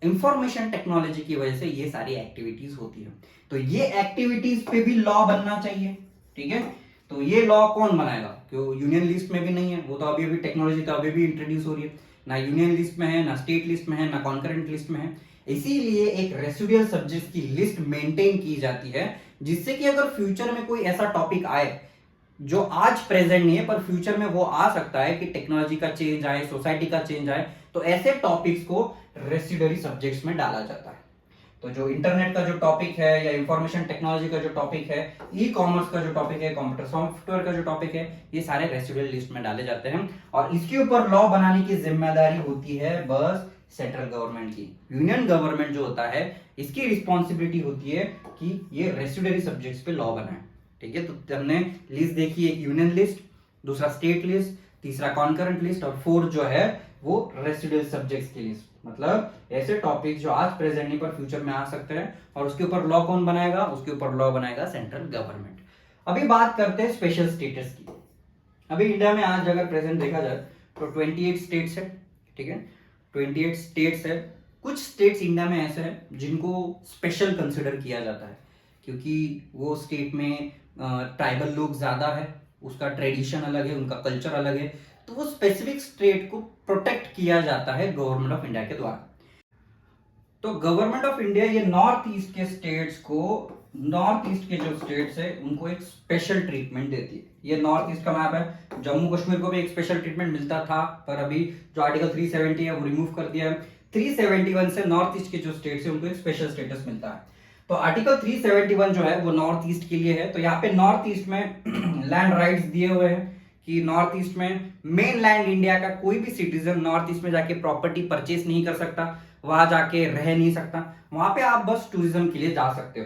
इंफॉर्मेशन टेक्नोलॉजी की वजह से ये सारी एक्टिविटीज होती है। तो ये एक्टिविटीज पे भी लॉ बनना चाहिए। ठीक है, तो ये लॉ कौन बनाएगा? क्यों यूनियन लिस्ट में भी नहीं है, वो तो अभी टेक्नोलॉजी तो अभी भी इंट्रोड्यूस हो रही है, ना यूनियन लिस्ट में है, ना स्टेट लिस्ट में है, ना कॉन्करेंट लिस्ट में है। इसीलिए एक रेसिडुअल सब्जेक्ट्स की लिस्ट मेंटेन की जाती है, जिससे कि अगर फ्यूचर में कोई ऐसा टॉपिक आए जो आज प्रेजेंट नहीं है पर फ्यूचर में वो आ सकता है कि टेक्नोलॉजी का चेंज आए, सोसाइटी का चेंज आए, तो ऐसे टॉपिक्स को रेसिडुअरी सब्जेक्ट्स में डाला जाता है। तो जो इंटरनेट का जो टॉपिक है या इंफॉर्मेशन टेक्नोलॉजी का जो टॉपिक है, ई कॉमर्स का जो टॉपिक है, कंप्यूटर सॉफ्टवेयर का जो टॉपिक है, ये सारे रेसिडुअल लिस्ट में डाले जाते हैं। और इसके ऊपर लॉ बनाने की जिम्मेदारी होती है बस सेंट्रल गवर्नमेंट की। यूनियन गवर्नमेंट जो होता है इसकी रिस्पॉन्सिबिलिटी होती है कि ये रेसिडुअरी सब्जेक्ट्स पे लॉ बनाए। ठीक है, तो हमने लिस्ट देखी, एक यूनियन लिस्ट, दूसरा स्टेट लिस्ट, तीसरा कॉन्करेंट लिस्ट, और फोर्थ जो है वो रेसिडुअल सब्जेक्ट्स की लिस्ट। मतलब ऐसे टॉपिक जो आज प्रेजेंट नहीं पर फ्यूचर में आ सकते हैं, और उसके ऊपर लॉ कौन बनाएगा? उसके ऊपर लॉ बनाएगा सेंट्रल गवर्नमेंट। अभी बात करते हैं स्पेशल स्टेटस की। अभी इंडिया में आज अगर प्रेजेंट देखा जाए तो 28 स्टेट्स है। ठीक है, 28 स्टेट्स है। कुछ स्टेट्स इंडिया में ऐसे हैं जिनको स्पेशल कंसिडर किया जाता है, क्योंकि वो स्टेट में ट्राइबल लोग ज्यादा है, उसका ट्रेडिशन अलग है, उनका कल्चर अलग है, तो वो स्पेसिफिक स्टेट को प्रोटेक्ट किया जाता है गवर्नमेंट ऑफ इंडिया के द्वारा। तो गवर्नमेंट ऑफ इंडिया ये नॉर्थ ईस्ट के स्टेट्स को, नॉर्थ ईस्ट के जो स्टेट्स है उनको एक स्पेशल ट्रीटमेंट देती है। ये नॉर्थ ईस्ट का मैप है, जम्मू कश्मीर को भी एक स्पेशल ट्रीटमेंट मिलता था, पर अभी जो आर्टिकल 370 है वो रिमूव कर दिया है। 371 से नॉर्थ ईस्ट के जो स्टेट्स है उनको एक स्पेशल स्टेटस मिलता है। तो आर्टिकल 371 जो है वो नॉर्थ ईस्ट के लिए है। तो यहाँ पे नॉर्थ ईस्ट में लैंड राइट्स दिए हुए हैं कि नॉर्थ ईस्ट में मेन लैंड इंडिया का कोई भी सिटीजन नॉर्थ ईस्ट में जाके प्रॉपर्टी परचेस नहीं कर सकता, वहां जाके रह नहीं सकता, वहां पे आप बस टूरिज्म के लिए जा सकते हो।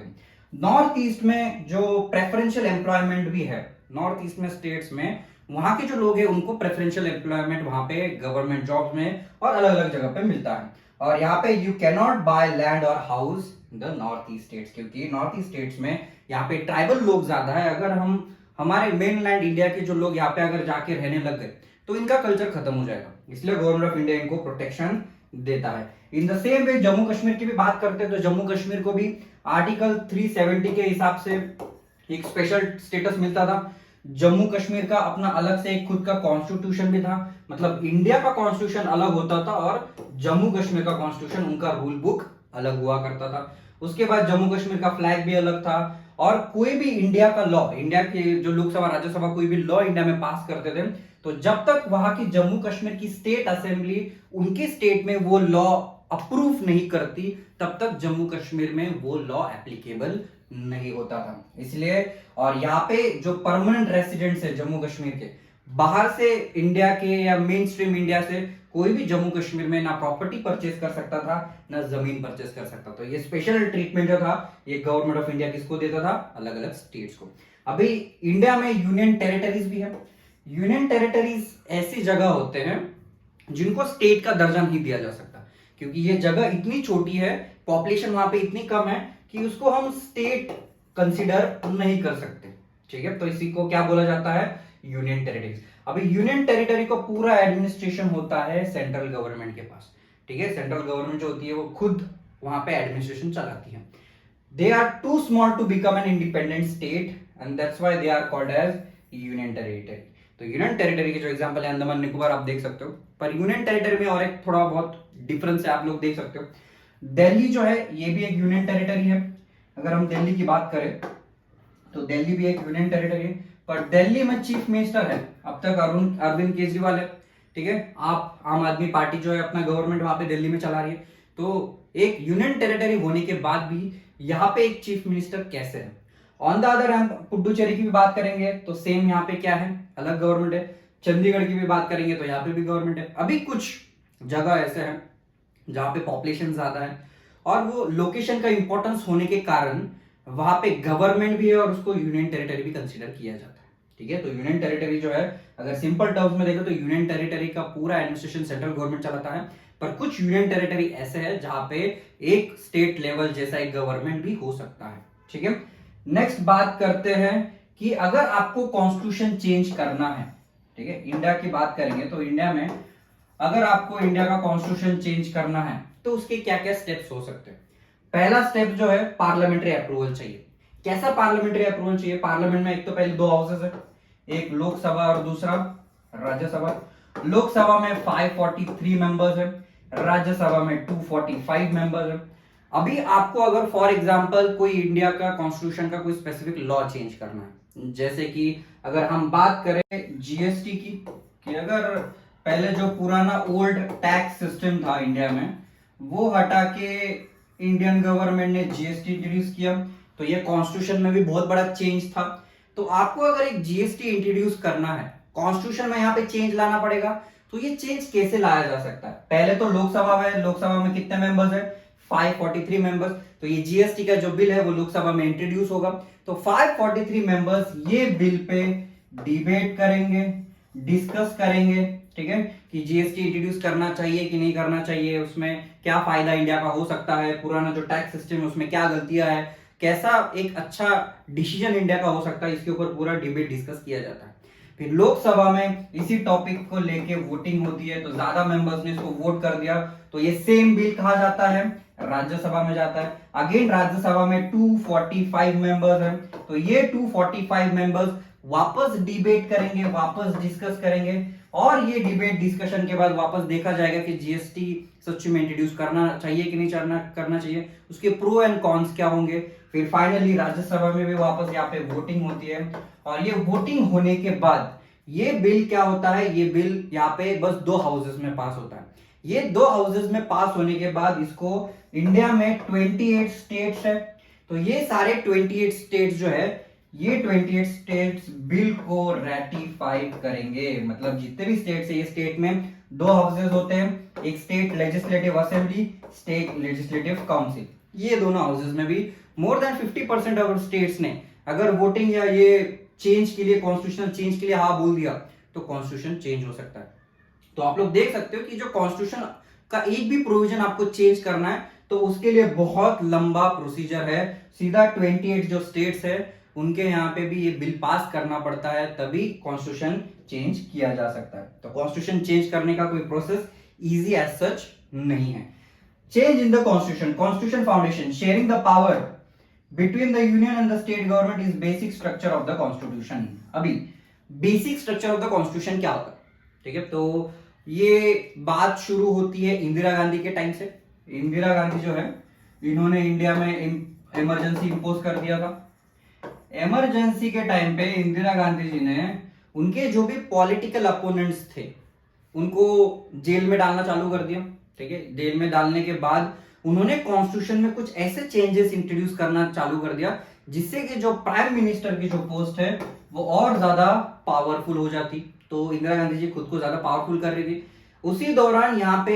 नॉर्थ ईस्ट में जो प्रेफरेंशियल एम्प्लॉयमेंट भी है, नॉर्थ ईस्ट में स्टेट्स में वहां के जो लोग हैं उनको प्रेफरेंशियल एम्प्लॉयमेंट वहां पे गवर्नमेंट जॉब्स में और अलग अलग जगह पे मिलता है। और यहाँ पे you can not buy land और house the north east states, क्योंकि नॉर्थ ईस्ट स्टेट्स में यहाँ पे ट्राइबल लोग ज्यादा है। अगर हम हमारे मेन लैंड इंडिया के जो लोग यहाँ पे अगर जाके रहने लग गए तो इनका कल्चर खत्म हो जाएगा, इसलिए गवर्नमेंट ऑफ इंडिया इनको प्रोटेक्शन देता है। In the same way Jammu Kashmir की भी बात करते हैं तो जम्मू कश्मीर को भी आर्टिकल 370 के हिसाब से एक स्पेशल स्टेटस मिलता था। जम्मू कश्मीर का अपना अलग से एक खुद का कॉन्स्टिट्यूशन भी था, मतलब इंडिया का कॉन्स्टिट्यूशन अलग होता था और जम्मू कश्मीर का कॉन्स्टिट्यूशन, उनका रूल बुक अलग हुआ करता था। उसके बाद जम्मू कश्मीर का फ्लैग भी अलग था, और कोई भी इंडिया का लॉ, इंडिया के जो लोकसभा राज्यसभा कोई भी लॉ इंडिया में पास करते थे तो जब तक वहां की जम्मू कश्मीर की स्टेट असेंबली उनके स्टेट में वो लॉ अप्रूव नहीं करती तब तक जम्मू कश्मीर में वो लॉ एप्लीकेबल नहीं होता था। इसलिए और यहाँ पे जो परमानेंट रेसिडेंट्स है जम्मू कश्मीर के, बाहर से इंडिया के या मेन स्ट्रीम इंडिया से कोई भी जम्मू कश्मीर में ना प्रॉपर्टी परचेज कर सकता था ना जमीन परचेज कर सकता। तो ये स्पेशल ट्रीटमेंट जो था ये गवर्नमेंट ऑफ इंडिया किसको देता था, अलग अलग स्टेट्स को। अभी इंडिया में यूनियन टेरिटरीज भी है। यूनियन टेरिटरीज ऐसी जगह होते हैं जिनको स्टेट का दर्जा नहीं दिया जा सकता, क्योंकि ये जगह इतनी छोटी है, पॉपुलेशन वहां पे इतनी कम है कि उसको हम स्टेट कंसिडर नहीं कर सकते। ठीक है, तो इसी को क्या बोला जाता है, यूनियन टेरिटरीज। अभी यूनियन टेरिटरी को पूरा एडमिनिस्ट्रेशन होता है सेंट्रल गवर्नमेंट के पास। ठीक है, सेंट्रल गवर्नमेंट जो होती है वो खुद वहां पे एडमिनिस्ट्रेशन चलाती है। They are too small to become an independent state and that's why they are called as union territory. तो यूनियन टेरिटरी के जो एग्जांपल है अंडमान निकोबार आप देख सकते हो, पर यूनियन टेरिटरी में और एक थोड़ा बहुत डिफरेंस है, आप लोग देख सकते हो। दिल्ली जो है ये भी एक यूनियन टेरिटरी है। अगर हम दिल्ली की बात करें तो दिल्ली भी एक यूनियन टेरिटरी है, पर दिल्ली में चीफ मिनिस्टर है अब तक अरविंद केजरीवाल है। ठीक है, आप आम आदमी पार्टी जो है अपना गवर्नमेंट वहां पे दिल्ली में चला रही है। तो एक यूनियन टेरिटरी होने के बाद भी यहाँ पे एक चीफ मिनिस्टर कैसे है। ऑन द अदर हम पुडुचेरी की भी बात करेंगे तो सेम यहाँ पे क्या है, अलग गवर्नमेंट है। चंडीगढ़ की भी बात करेंगे तो यहाँ पे भी गवर्नमेंट है। अभी कुछ जगह ऐसे हैं जहाँ पे पॉपुलेशन ज्यादा है और वो लोकेशन का इंपॉर्टेंस होने के कारण वहां पे गवर्नमेंट भी है और उसको यूनियन टेरिटरी भी कंसीडर किया जाता है। ठीक है, तो यूनियन टेरिटरी जो है अगर सिंपल टर्म्स में देखो तो यूनियन टेरिटरी का पूरा एडमिनिस्ट्रेशन सेंट्रल गवर्नमेंट चलाता है, पर कुछ यूनियन टेरिटरी ऐसे है जहां पे एक स्टेट लेवल जैसा एक गवर्नमेंट भी हो सकता है। ठीक है, नेक्स्ट बात करते हैं कि अगर आपको कॉन्स्टिट्यूशन चेंज करना है, ठीक है, इंडिया की बात करेंगे तो इंडिया में अगर आपको इंडिया का कॉन्स्टिट्यूशन चेंज करना है तो उसके क्या क्या स्टेप्स हो सकते हैं। पहला स्टेप जो है पार्लियामेंट्री अप्रूवल चाहिए। कैसा पार्लियामेंट्री अप्रूवल चाहिए, पार्लियामेंट में एक तो पहले दो हाउसेस है, एक लोकसभा और दूसरा राज्यसभा। लोकसभा में 543 मेंबर्स है, राज्यसभा में 245 मेंबर्स है। अभी आपको अगर फॉर एग्जांपल कोई इंडिया का कॉन्स्टिट्यूशन का कोई स्पेसिफिक लॉ चेंज करना है, जैसे कि अगर हम बात करें जीएसटी की, कि अगर पहले जो पुराना ओल्ड टैक्स सिस्टम था इंडिया में वो हटा के इंडियन गवर्नमेंट ने जीएसटी इंट्रोड्यूस किया, तो ये कॉन्स्टिट्यूशन में भी बहुत बड़ा चेंज था। तो आपको अगर एक जीएसटी इंट्रोड्यूस करना है, कॉन्स्टिट्यूशन में यहाँ पे चेंज लाना पड़ेगा। तो ये चेंज कैसे लाया जा सकता है, पहले तो लोकसभा में कितने मेंबर्स है, 543 मेंबर्स। तो ये जीएसटी का जो बिल है वो लोकसभा में इंट्रोड्यूस होगा, तो 543 मेंबर्स ये बिल पे डिबेट करेंगे, डिस्कस करेंगे। ठीक है, कि जीएसटी इंट्रोड्यूस करना चाहिए कि नहीं करना चाहिए, उसमें क्या फायदा इंडिया का हो सकता है, पुराना जो टैक्स सिस्टम है उसमें क्या गलतियां है, कैसा एक अच्छा डिसीजन इंडिया का हो सकता है, इसके ऊपर पूरा डिबेट डिस्कस किया जाता है। फिर लोकसभा में इसी टॉपिक को लेके वोटिंग होती है, तो ज्यादा मेंबर्स ने इसको वोट कर दिया तो ये सेम बिल कहा जाता है, राज्यसभा में जाता है। अगेन राज्यसभा में 245 मेंबर्स हैं, तो ये 245 मेंबर्स वापस डिबेट करेंगे, वापस डिस्कस करेंगे, और ये डिबेट डिस्कशन के बाद वापस देखा जाएगा कि जीएसटी सच में इंट्रोड्यूस करना चाहिए कि नहीं करना चाहिए, उसके प्रो एंड कॉन्स क्या होंगे। फिर फाइनली राज्यसभा में भी वापस यहाँ पे वोटिंग होती है, और ये वोटिंग होने के बाद ये बिल क्या होता है, ये बिल यहाँ पे बस 2 हाउसेस में पास होता है। ये 2 हाउसेस में पास होने के बाद इसको इंडिया में 28 स्टेट्स है, तो ये सारे 28 स्टेट्स जो है, ये 28 स्टेट्स बिल को रेटिफाई करेंगे। मतलब जितने भी स्टेट्स है, ये स्टेट में 2 हाउसेस होते हैं, एक state legislative assembly, state legislative council. ये दोनों हाउसेस में भी मोर देन 50% ऑफ स्टेट्स ने अगर वोटिंग या ये चेंज के लिए, कॉन्स्टिट्यूशनल चेंज के लिए हाँ बोल दिया, तो कॉन्स्टिट्यूशन चेंज हो सकता है। तो आप लोग देख सकते हो कि जो कॉन्स्टिट्यूशन का एक भी प्रोविजन आपको चेंज करना है तो उसके लिए बहुत लंबा प्रोसीजर है। सीधा 28 जो स्टेट्स है उनके यहाँ पे भी ये बिल पास करना पड़ता है, तभी कॉन्स्टिट्यूशन चेंज किया जा सकता है। तो कॉन्स्टिट्यूशन चेंज करने का कोई प्रोसेस इजी एज सच नहीं है। Change in the constitution, constitution foundation, sharing the power between the union and the state government is basic structure of the constitution. अभी basic structure of the constitution क्या होता है, ठीक है, तो ये बात शुरू होती है इंदिरा गांधी के टाइम से। इंदिरा गांधी जो है, इन्होंने इंडिया में इमरजेंसी इंपोज कर दिया था। इमरजेंसी के टाइम पे इंदिरा गांधी जी ने उनके जो भी पॉलिटिकल अपोनेंट्स थे उनको जेल में डालना चालू कर दिया, ठीक है। जेल में डालने के बाद उन्होंने कॉन्स्टिट्यूशन में कुछ ऐसे चेंजेस इंट्रोड्यूस करना चालू कर दिया जिससे कि जो प्राइम मिनिस्टर की जो पोस्ट है वो और ज्यादा पावरफुल हो जाती। तो इंदिरा गांधी जी खुद को ज्यादा पावरफुल कर रही थी। उसी दौरान यहाँ पे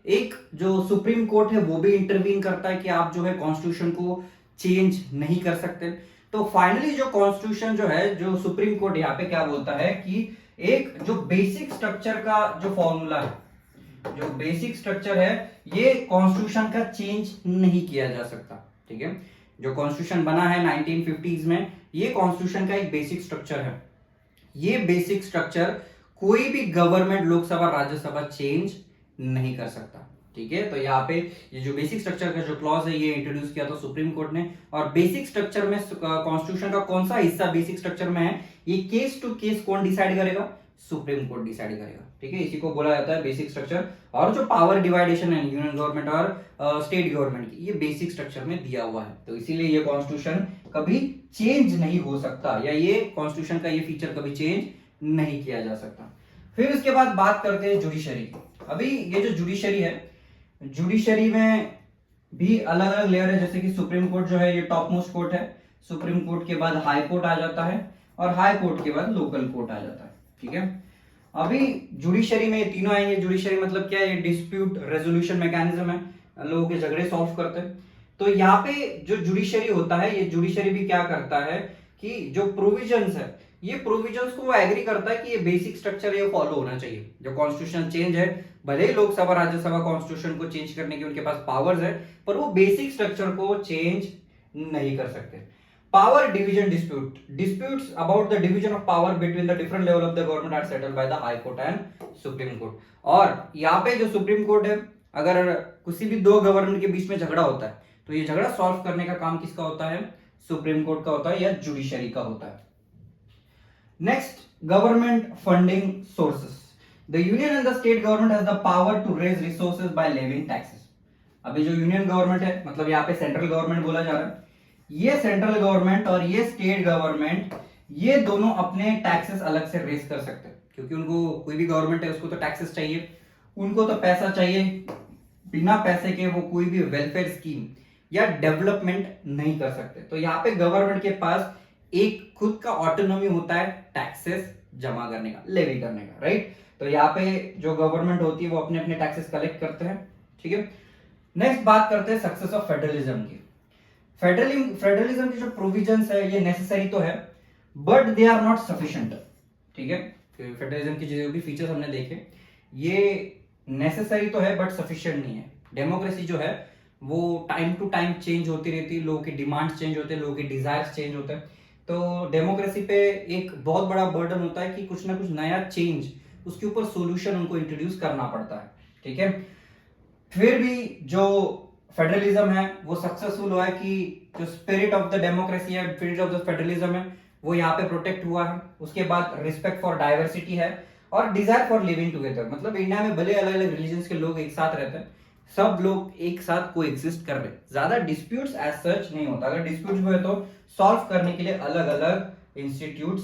एक जो सुप्रीम कोर्ट है वो भी इंटरवीन करता है कि आप जो है कॉन्स्टिट्यूशन को चेंज नहीं कर सकते। तो फाइनली जो कॉन्स्टिट्यूशन जो है, जो सुप्रीम कोर्ट यहाँ पे क्या बोलता है कि एक जो बेसिक स्ट्रक्चर का जो फॉर्मूला है, जो बेसिक स्ट्रक्चर है, ये कॉन्स्टिट्यूशन का चेंज नहीं किया जा सकता, ठीक है। जो कॉन्स्टिट्यूशन बना है 1950s में, ये कॉन्स्टिट्यूशन का एक बेसिक स्ट्रक्चर है। ये बेसिक स्ट्रक्चर कोई भी गवर्नमेंट, लोकसभा, राज्यसभा चेंज नहीं कर सकता, ठीक है। तो यहाँ पे ये जो बेसिक स्ट्रक्चर का जो क्लॉज है ये इंट्रोड्यूस किया था सुप्रीम कोर्ट ने। और बेसिक स्ट्रक्चर में कॉन्स्टिट्यूशन का कौन सा हिस्सा बेसिक स्ट्रक्चर में है, ये केस टू केस कौन डिसाइड करेगा, सुप्रीम कोर्ट डिसाइड करेगा, ठीक है। इसी को बोला जाता है बेसिक स्ट्रक्चर। और जो पावर डिवाइडेशन है यूनियन गवर्नमेंट और स्टेट गवर्नमेंट की, ये बेसिक स्ट्रक्चर में दिया हुआ है। तो इसीलिए ये कॉन्स्टिट्यूशन कभी चेंज नहीं हो सकता, या ये कॉन्स्टिट्यूशन का ये फीचर कभी चेंज नहीं किया जा सकता। फिर उसके बाद बात करते हैं जुडिशरी की। अभी ये जो जुडिशरी है, जुडिशरी में भी अलग अलग लेयर है। जैसे कि सुप्रीम कोर्ट जो है ये टॉप मोस्ट कोर्ट है, सुप्रीम कोर्ट के बाद हाई कोर्ट आ जाता है, और हाई कोर्ट के बाद लोकल कोर्ट आ जाता है, ठीक है। अभी जुडिशरी में ये तीनों आएंगे। जुडिशरी मतलब क्या है, ये डिस्प्यूट रेजोल्यूशन मैकेनिज्म है, लोगों के झगड़े सॉल्व करते हैं। तो यहाँ पे जो जुडिशरी होता है, ये जुडिशरी भी क्या करता है कि जो प्रोविजंस है, ये प्रोविजंस को वो एग्री करता है कि ये बेसिक स्ट्रक्चर ये फॉलो होना चाहिए। जो कॉन्स्टिट्यूशन चेंज है, भले ही लोकसभा राज्यसभा कॉन्स्टिट्यूशन को चेंज करने की उनके पास पावर्स है, पर वो बेसिक स्ट्रक्चर को चेंज नहीं कर सकते। Power division dispute, disputes about the division of power between the different level of the government are settled by the high court and supreme court. और यहाँ पे जो सुप्रीम कोर्ट है, अगर किसी भी दो गवर्नमेंट के बीच में झगड़ा होता है तो ये झगड़ा सॉल्व करने का काम किसका होता है, सुप्रीम कोर्ट का होता है या जुडिशरी का होता है। Next, government funding sources. The union and the state government has the power to raise resources by levying taxes. अभी जो यूनियन गवर्नमेंट है, मतलब यहाँ पे सेंट्रल गवर्नमेंट बोला जा रहा है, ये सेंट्रल गवर्नमेंट और ये स्टेट गवर्नमेंट, ये दोनों अपने टैक्सेस अलग से रेज कर सकते हैं, क्योंकि उनको, कोई भी गवर्नमेंट है उसको तो टैक्सेस चाहिए, उनको तो पैसा चाहिए। बिना पैसे के वो कोई भी वेलफेयर स्कीम या डेवलपमेंट नहीं कर सकते। तो यहाँ पे गवर्नमेंट के पास एक खुद का ऑटोनॉमी होता है टैक्सेस जमा करने का, लेवी करने का, राइट। तो यहाँ पे जो गवर्नमेंट होती है वो अपने अपने टैक्सेस कलेक्ट करते हैं, ठीक है। नेक्स्ट बात करते हैं सक्सेस ऑफ फेडरलिज्म की। फेडरलिज्म की जो प्रोविजंस है ये नेसेसरी तो है, but they are not sufficient, ठीक है। फेडरलिज्म की जो भी फीचर्स हमने देखे, ये नेसेसरी तो है बट सफिशिएंट नहीं है। डेमोक्रेसी जो है वो टाइम टू टाइम चेंज होती रहती है, लोगों की डिमांड्स चेंज होते हैं, लोगों के डिजायर्स चेंज होते हैं। तो डेमोक्रेसी पे एक बहुत बड़ा बर्डन होता है कि कुछ ना कुछ नया चेंज, उसके ऊपर सॉल्यूशन उनको इंट्रोड्यूस करना पड़ता है, ठीक है। फिर भी जो फेडरलिज्म है वो सक्सेसफुल हुआ है कि जो स्पिरिट ऑफ द डेमोक्रेसी है, स्पिरिट ऑफ द फेडरलिज्म है, वो यहाँ पे प्रोटेक्ट हुआ है। उसके बाद रिस्पेक्ट फॉर डाइवर्सिटी है और डिजायर फॉर लिविंग टुगेदर, मतलब इंडिया में भले अलग अलग रिलीजन के लोग एक साथ रहते हैं, सब लोग एक साथ को एग्जिस्ट कर रहे, ज्यादा डिस्प्यूट्स एज सच नहीं होता। अगर डिस्प्यूट्स हुए तो सॉल्व करने के लिए अलग अलग इंस्टीट्यूट्स।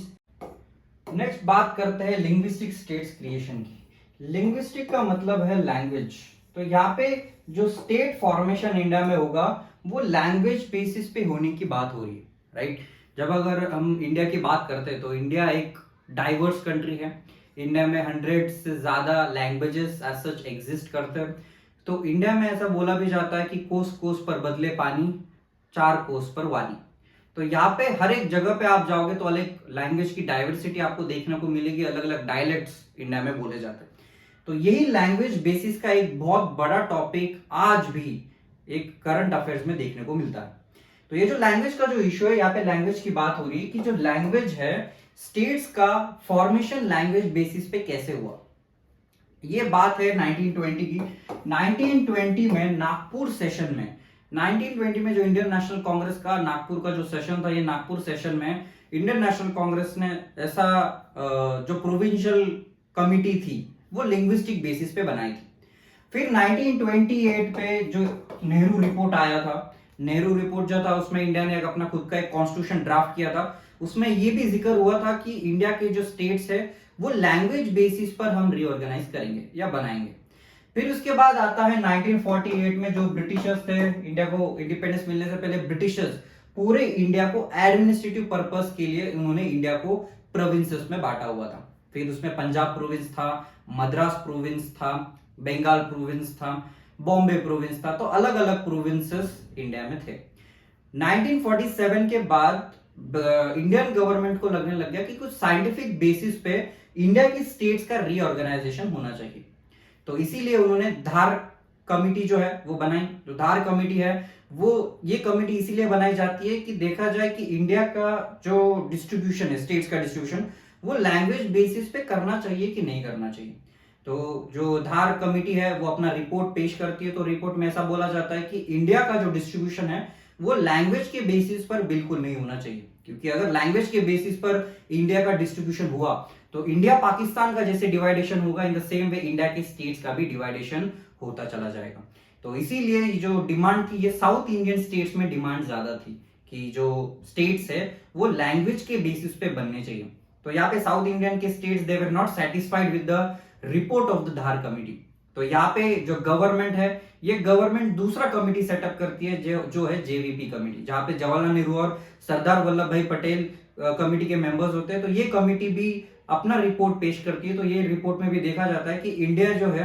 नेक्स्ट बात करते हैं लिंग्विस्टिक स्टेट्स क्रिएशन की। लिंग्विस्टिक का मतलब है लैंग्वेज। तो यहाँ पे जो स्टेट फॉर्मेशन इंडिया में होगा वो लैंग्वेज बेसिस पे होने की बात हो रही है, राइट। जब अगर हम इंडिया की बात करते हैं तो इंडिया एक डाइवर्स कंट्री है। इंडिया में 100 से ज्यादा लैंग्वेजेस एज सच एग्जिस्ट करते हैं। तो इंडिया में ऐसा बोला भी जाता है कि कोस कोस पर बदले पानी, चार कोस पर वानी। तो यहाँ पे हर एक जगह पे आप जाओगे तो अलग लैंग्वेज की डाइवर्सिटी आपको देखने को मिलेगी, अलग अलग डायलेक्ट्स इंडिया में बोले जाते हैं। तो यही लैंग्वेज बेसिस का एक बहुत बड़ा टॉपिक आज भी एक करंट अफेयर्स में देखने को मिलता है। तो ये जो लैंग्वेज का जो इश्यू है, यहाँ पे लैंग्वेज की बात हो रही है कि जो लैंग्वेज है स्टेट्स का फॉर्मेशन लैंग्वेज बेसिस पे कैसे हुआ। ये बात है 1920 की। 1920 में नागपुर सेशन में, 1920 में जो इंडियन नेशनल कांग्रेस का नागपुर का जो सेशन था, ये नागपुर सेशन में इंडियन नेशनल कांग्रेस ने ऐसा जो प्रोविंशियल कमिटी थी वो लिंग्विस्टिक बेसिस पे बनाई थी। फिर 1928 पे जो नेहरू रिपोर्ट आया था, नेहरू रिपोर्ट जो था उसमें इंडिया ने अपना खुद का एक कॉन्स्टिट्यूशन ड्राफ्ट किया था। उसमें ये भी जिक्र हुआ था कि इंडिया के जो स्टेट्स है वो लैंग्वेज बेसिस पर हम रीऑर्गेनाइज करेंगे या बनाएंगे। फिर उसके बाद आता है 1948 में जो ब्रिटिशर्स थे, इंडिया को इंडिपेंडेंस मिलने से पहले ब्रिटिशर्स पूरे इंडिया को एडमिनिस्ट्रेटिव पर्पस के लिए उन्होंने इंडिया को प्रोविंसेस में बांटा हुआ था। फिर उसमें पंजाब प्रोविंस था, मद्रास प्रोविंस था, बंगाल प्रोविंस था, बॉम्बे प्रोविंस था। तो अलग अलग प्रोविंसेस इंडिया में थे। 1947 के बाद इंडियन गवर्नमेंट को लगने लग गया कि कुछ साइंटिफिक बेसिस पे इंडिया की स्टेट्स का रीऑर्गेनाइजेशन होना चाहिए। तो इसीलिए उन्होंने धार कमिटी जो है वो बनाई। जो धार कमिटी है वो ये कमिटी इसीलिए बनाई जाती है कि देखा जाए कि इंडिया का जो डिस्ट्रीब्यूशन है, स्टेट्स का डिस्ट्रीब्यूशन, वो लैंग्वेज बेसिस पे करना चाहिए कि नहीं करना चाहिए। तो जो धार कमिटी है वो अपना रिपोर्ट पेश करती है। तो रिपोर्ट में ऐसा बोला जाता है कि इंडिया का जो डिस्ट्रीब्यूशन है वो लैंग्वेज के बेसिस पर बिल्कुल नहीं होना चाहिए, क्योंकि अगर लैंग्वेज के बेसिस पर इंडिया का डिस्ट्रीब्यूशन हुआ तो इंडिया पाकिस्तान का जैसे डिवाइडेशन होगा, in the same way India के स्टेट्स का भी डिवाइडेशन होता चला जाएगा। तो इसीलिए जो डिमांड थी ये साउथ इंडियन स्टेट्स में डिमांड ज्यादा थी कि जो स्टेट्स है वो लैंग्वेज के बेसिस पे बनने चाहिए। तो यहाँ पे साउथ इंडियन के states they were not satisfied with the report of the Dhar committee. तो यहाँ पे जो गवर्नमेंट है ये गवर्नमेंट दूसरा कमिटी सेटअप करती है जो है जेवीपी कमिटी, जहां पे जवाहरलाल नेहरू और सरदार वल्लभ भाई पटेल कमिटी के मेंबर्स होते हैं। तो ये कमिटी भी अपना रिपोर्ट पेश करती है। तो ये रिपोर्ट में भी देखा जाता है कि इंडिया जो है